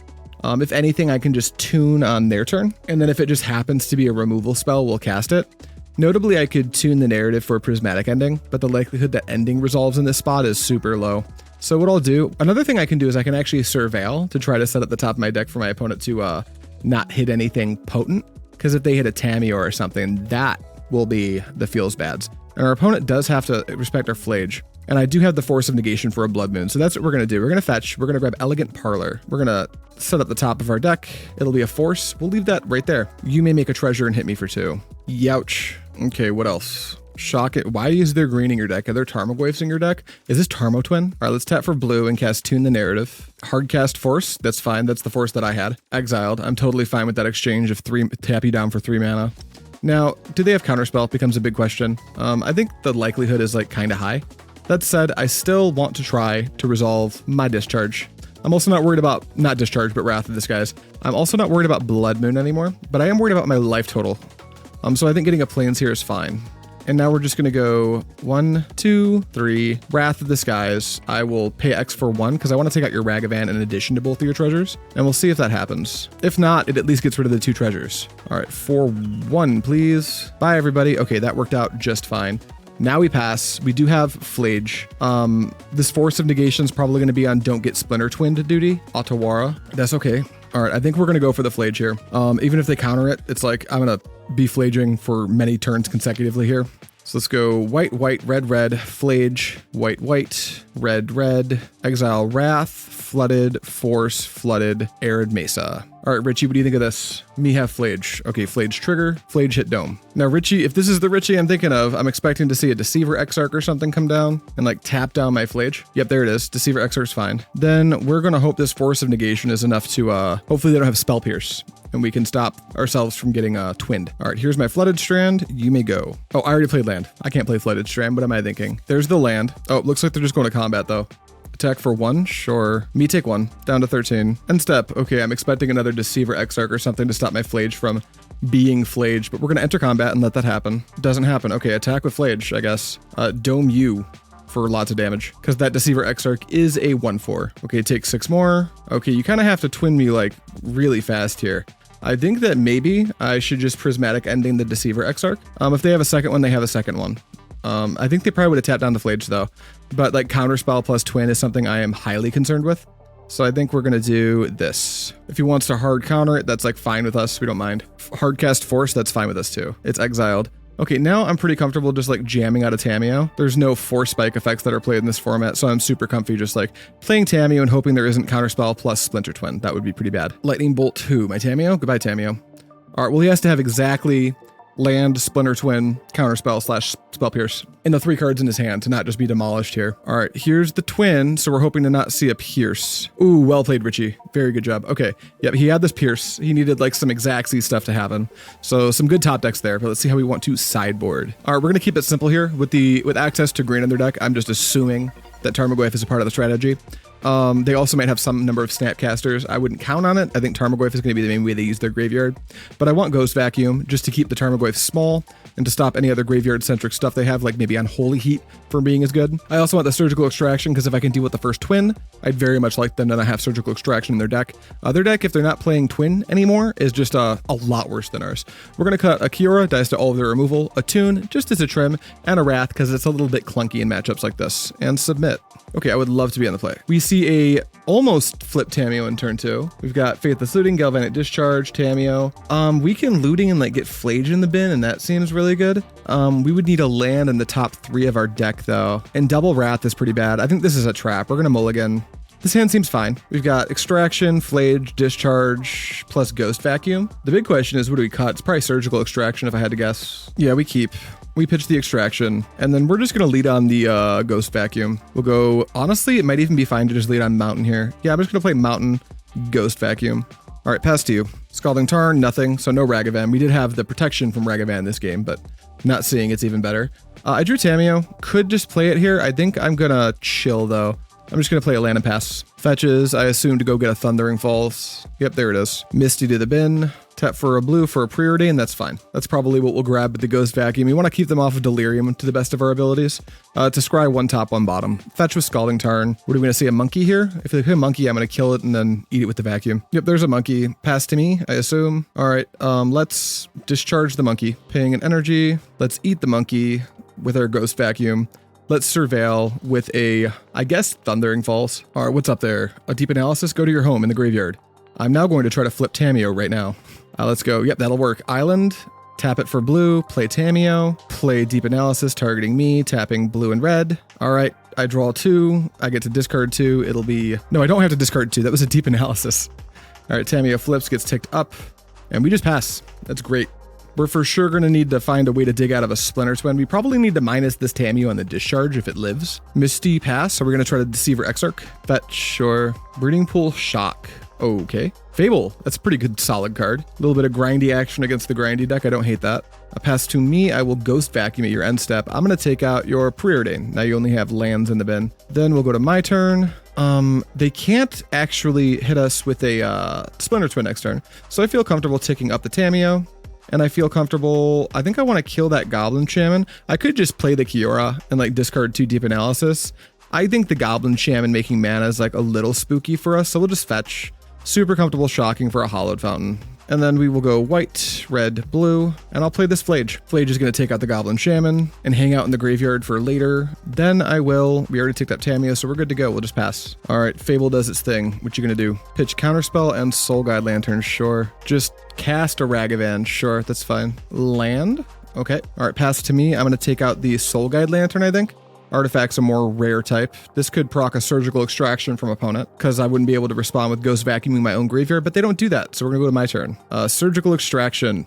If anything, I can just tune on their turn. And then if it just happens to be a removal spell, we'll cast it. Notably, I could tune the narrative for a Prismatic Ending, but the likelihood that ending resolves in this spot is super low. So what I'll do, another thing I can do is I can actually Surveil to try to set up the top of my deck for my opponent to not hit anything potent, because if they hit a Tamiyo or something, that will be the feels bads. And our opponent does have to respect our Phlage. And I do have the Force of Negation for a Blood Moon, so that's what we're going to do. We're going to fetch, we're going to grab Elegant Parlor. We're going to set up the top of our deck. It'll be a Force. We'll leave that right there. You may make a treasure and hit me for 2. Youch. Okay, what else? Shock it. Why is there green in your deck? Are there Tarmogoyfs in your deck? Is this Tarmo Twin? All right, let's tap for blue and cast Tune the Narrative. Hard cast Force. That's fine. That's the Force that I had. Exiled. I'm totally fine with that exchange of 3, tap you down for 3 mana. Now, do they have Counterspell? Becomes a big question. I think the likelihood is like kind of high. That said, I still want to try to resolve my Discharge. I'm also not worried about, not Discharge, but Wrath of the Skies. I'm also not worried about Blood Moon anymore, but I am worried about my life total. So I think getting a Plains here is fine. And now we're just going to go 1, 2, 3, Wrath of the Skies. I will pay X for 1 because I want to take out your Ragavan in addition to both of your treasures. And we'll see if that happens. If not, it at least gets rid of the 2 treasures. All right, 4-1, please. Bye, everybody. Okay, that worked out just fine. Now we pass. We do have Phlage. This Force of Negation is probably going to be on Don't Get Splinter Twinned duty. Otawara. That's okay. All right, I think we're going to go for the Phlage here. Even if they counter it, it's like I'm going to be Phlaging for many turns consecutively here. So let's go white, white, red, red, Phlage, white, white, red, red, exile Wrath, Flooded, Force, Flooded, Arid Mesa. All right, Richie, what do you think of this? Me have Phlage. Okay, Phlage trigger, Phlage hit dome. Now, Richie, if this is the Richie I'm thinking of, I'm expecting to see a Deceiver Exarch or something come down and like tap down my Phlage. Yep, there it is. Deceiver Exarch's fine. Then we're gonna hope this Force of Negation is enough to, hopefully they don't have Spell Pierce and we can stop ourselves from getting twinned. All right, here's my Flooded Strand. You may go. Oh, I already played land. I can't play Flooded Strand. What am I thinking? There's the land. Oh, looks like they're just going to combat though. Attack for 1, sure. Me take 1, down to 13. End step. Okay, I'm expecting another Deceiver Exarch or something to stop my Phlage from being Phlage, but we're gonna enter combat and let that happen. Doesn't happen. Okay, attack with Phlage, I guess. Dome you for lots of damage, because that Deceiver Exarch is a 1/4. Okay, take 6 more. Okay, you kind of have to twin me like really fast here. I think that maybe I should just Prismatic Ending the Deceiver Exarch. If they have a second one, they have a second one. I think they probably would have tapped down the Phlage though, but like counterspell plus twin is something I am highly concerned with. So I think we're gonna do this. If he wants to hard counter it, that's like fine with us. We don't mind. Hardcast Force, that's fine with us too. It's exiled. Okay, now I'm pretty comfortable just like jamming out of Tamiyo. There's no Force Spike effects that are played in this format, so I'm super comfy just like playing Tamiyo and hoping there isn't counterspell plus Splinter Twin. That would be pretty bad. Lightning Bolt who? My Tamiyo? Goodbye, Tamiyo. All right, well, he has to have exactly land, Splinter Twin, counterspell slash spell pierce in the 3 cards in his hand to not just be demolished here. All right, here's the twin, so we're hoping to not see a pierce. Ooh, well played, Richie. Very good job. Okay, yep, he had this pierce. He needed like some Xaxi stuff to happen. So some good top decks there, but let's see how we want to sideboard. All right, we're gonna keep it simple here. With access to green in their deck, I'm just assuming that Tarmogoyf is a part of the strategy. They also might have some number of Snapcasters. I wouldn't count on it. I think Tarmogoyf is going to be the main way they use their graveyard. But I want Ghost Vacuum just to keep the Tarmogoyf small and to stop any other graveyard-centric stuff they have, like maybe Unholy Heat from being as good. I also want the Surgical Extraction because if I can deal with the first twin, I'd very much like them to not have Surgical Extraction in their deck. Their deck, if they're not playing twin anymore, is just a lot worse than ours. We're going to cut a Kiora, dies to all of their removal, a Tune, just as a trim, and a Wrath because it's a little bit clunky in matchups like this, and submit. Okay, I would love to be on the play. We see a almost flip Tamiyo in turn 2. We've got Faithless Looting, Galvanic Discharge, Tamiyo. We can looting and like get Phlage in the bin, and that seems really good. We would need a land in the top 3 of our deck though, and double Wrath is pretty bad. I think this is a trap. We're gonna mulligan. This hand seems fine. We've got Extraction, Phlage, Discharge, plus Ghost Vacuum. The big question is, what do we cut? It's probably Surgical Extraction if I had to guess. Yeah, we keep. We pitch the Extraction, and then we're just going to lead on the Ghost Vacuum. We'll go, honestly, it might even be fine to just lead on Mountain here. Yeah, I'm just going to play Mountain, Ghost Vacuum. All right, pass to you. Scalding Tarn, nothing, so no Ragavan. We did have the protection from Ragavan this game, but not seeing it's even better. I drew Tamiyo. Could just play it here. I think I'm going to chill, though. I'm just going to play a land and pass. Fetches, I assume, to go get a Thundering Falls. Yep, there it is. Misty to the bin. Tap for a blue for a preordain, that's fine. That's probably what we'll grab with the Ghost Vacuum. We want to keep them off of Delirium to the best of our abilities. To scry 1 top, 1 bottom. Fetch with Scalding Tarn. What are we going to see, a monkey here? If they hit a monkey, I'm going to kill it and then eat it with the vacuum. Yep, there's a monkey. Pass to me, I assume. All right, let's discharge the monkey. Paying an energy. Let's eat the monkey with our Ghost Vacuum. Let's surveil with a, I guess, Thundering Falls. All right, what's up there? A Deep Analysis? Go to your home in the graveyard. I'm now going to try to flip Tamiyo right now. Let's go. Yep, that'll work. Island, tap it for blue, play Tamiyo, play Deep Analysis targeting me, tapping blue and red. All right, I draw 2. I get to discard 2. It'll be... No, I don't have to discard 2. That was a Deep Analysis. All right, Tamiyo flips, gets ticked up, and we just pass. That's great. We're for sure going to need to find a way to dig out of a Splinter Twin. We probably need to minus this Tamiyo on the Discharge if it lives. Misty pass, so we're going to try to Deceiver Exarch. Fetch, sure. Breeding Pool, Shock. Okay. Fable, that's a pretty good solid card. A little bit of grindy action against the grindy deck. I don't hate that. A pass to me, I will Ghost Vacuum at your end step. I'm going to take out your Preordain. Now you only have lands in the bin. Then we'll go to my turn. They can't actually hit us with a Splinter Twin next turn. So I feel comfortable ticking up the Tamiyo. And I feel comfortable. I think I want to kill that Goblin Shaman. I could just play the Kiora and like discard 2 Deep Analysis. I think the Goblin Shaman making mana is like a little spooky for us. So we'll just fetch. Super comfortable shocking for a Hallowed Fountain. And then we will go white, red, blue, and I'll play this Phlage. Phlage is going to take out the Goblin Shaman and hang out in the graveyard for later. Then I will, we already ticked up Tamiyo, so we're good to go. We'll just pass. All right, Fable does its thing. What you going to do? Pitch Counterspell and Soul Guide Lantern, sure. Just cast a Ragavan, sure, that's fine. Land? Okay. All right, pass to me. I'm going to take out the Soul Guide Lantern, I think. Artifacts a more rare type. This could proc a Surgical Extraction from opponent, because I wouldn't be able to respond with Ghost Vacuuming my own graveyard, but they don't do that, so we're gonna go to my turn. Surgical Extraction.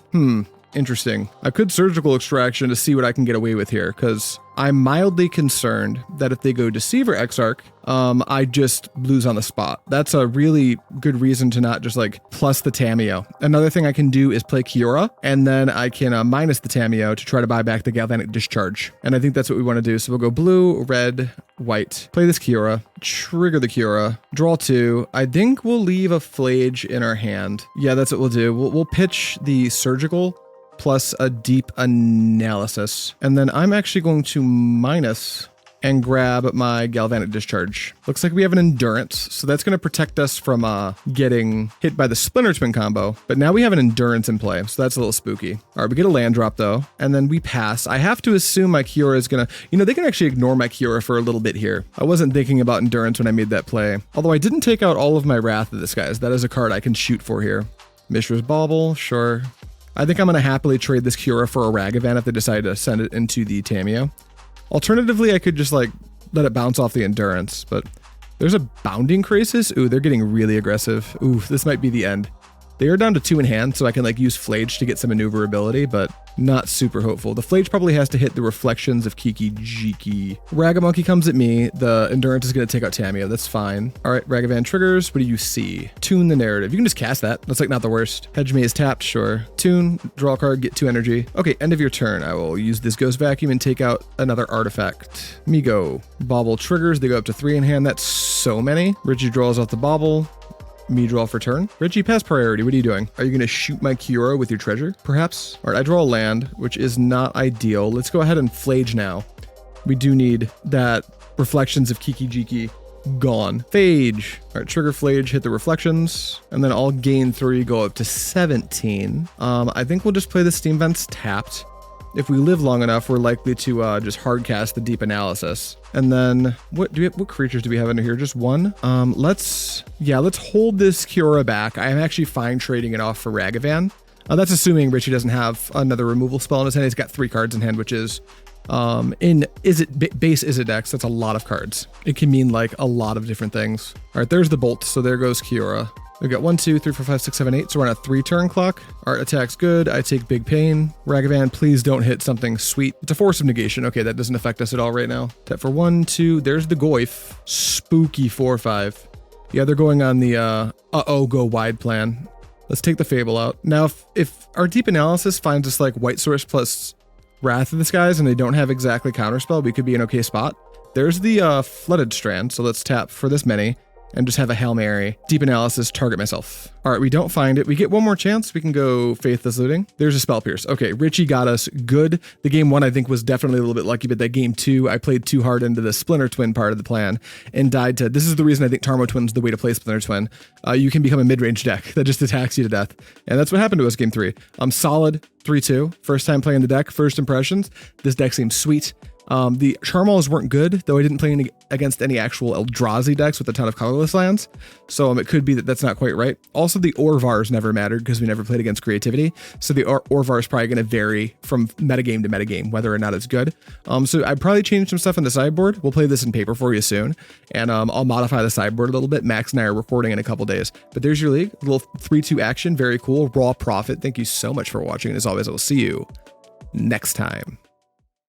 Interesting. I could Surgical Extraction to see what I can get away with here, because I'm mildly concerned that if they go Deceiver Exarch, I just lose on the spot. That's a really good reason to not just like plus the Tamiyo. Another thing I can do is play Kiora, and then I can minus the Tamiyo to try to buy back the Galvanic Discharge. And I think that's what we want to do. So we'll go blue, red, white. Play this Kiora, trigger the Kiora, draw 2. I think we'll leave a Phlage in our hand. Yeah, that's what we'll do. We'll pitch the Surgical plus a Deep Analysis. And then I'm actually going to minus and grab my Galvanic Discharge. Looks like we have an Endurance, so that's going to protect us from getting hit by the Splinter Twin combo. But now we have an Endurance in play, so that's a little spooky. All right, we get a land drop though, and then we pass. I have to assume my Kiora is going to, you know, they can actually ignore my Kiora for a little bit here. I wasn't thinking about Endurance when I made that play. Although I didn't take out all of my Wrath of the Skies. That is a card I can shoot for here. Mishra's Bauble, sure. I think I'm going to happily trade this Kiora for a Ragavan if they decide to send it into the Tamiyo. Alternatively, I could just like let it bounce off the Endurance, but there's a Bounding Crisis. Ooh, they're getting really aggressive. Ooh, this might be the end. They are down to 2 in hand, so I can like use Phlage to get some maneuverability, but not super hopeful. The Phlage probably has to hit the Reflections of Kiki Jiki. Ragamonkey comes at me. The Endurance is going to take out Tamiyo. That's fine. All right, Ragavan triggers. What do you see? Tune the Narrative. You can just cast that. That's like not the worst. Hedge Me is tapped, sure. Tune, draw a card, get 2 energy. Okay, end of your turn. I will use this Ghost Vacuum and take out another artifact. Migo. Bauble triggers. They go up to 3 in hand. That's so many. Richie draws out the Bauble. Me draw for turn. Richie, pass priority. What are you doing? Are you going to shoot my Kiora with your treasure, perhaps? All right, I draw a land, which is not ideal. Let's go ahead and Phlage now. We do need that Reflections of Kiki Jiki gone. Phage. All right, trigger Phlage, hit the Reflections, and then I'll gain 3, go up to 17. I think we'll just play the Steam Vents tapped. If we live long enough, we're likely to just hard cast the Deep Analysis. And then what creatures do we have under here? Just one? Let's hold this Kiora back. I'm actually fine trading it off for Ragavan. That's assuming Richie doesn't have another removal spell in his hand. He's got 3 cards in hand, which is base Izzet decks. That's a lot of cards. It can mean like a lot of different things. All right, there's the bolt. So there goes Kiora. We've got 1, 2, 3, 4, 5, 6, 7, 8. So we're on a 3-turn clock. Art attack's good. I take big pain. Ragavan, please don't hit something sweet. It's a Force of Negation. Okay, that doesn't affect us at all right now. Tap for 1, 2. There's the Goyf. Spooky 4/5. Yeah, they're going on the go wide plan. Let's take the Fable out. Now, if our Deep Analysis finds us like White Source plus Wrath of the Skies and they don't have exactly Counterspell, we could be in okay spot. There's the Flooded Strand. So let's tap for this many and just have a Hail Mary. Deep Analysis, target myself. All right, we don't find it. We get one more chance. We can go Faithless Looting. There's a Spell Pierce. Okay, Richie got us good. The game 1, I think, was definitely a little bit lucky, but that game 2, I played too hard into the Splinter Twin part of the plan and died to, this is the reason I think Tarmo Twin's the way to play Splinter Twin. You can become a mid-range deck that just attacks you to death. And that's what happened to us game 3. I'm solid 3-2. First time playing the deck, first impressions. This deck seems sweet. The Charmaws weren't good, though I didn't play against any actual Eldrazi decks with a ton of colorless lands, so it could be that that's not quite right. Also, the Orvars never mattered because we never played against creativity, so the Orvar is probably going to vary from metagame to metagame, whether or not it's good. So I'd probably change some stuff in the sideboard. We'll play this in paper for you soon, and I'll modify the sideboard a little bit. Max and I are recording in a couple days, but there's your league. A little 3-2 action, very cool. Raw profit. Thank you so much for watching, and as always, I will see you next time.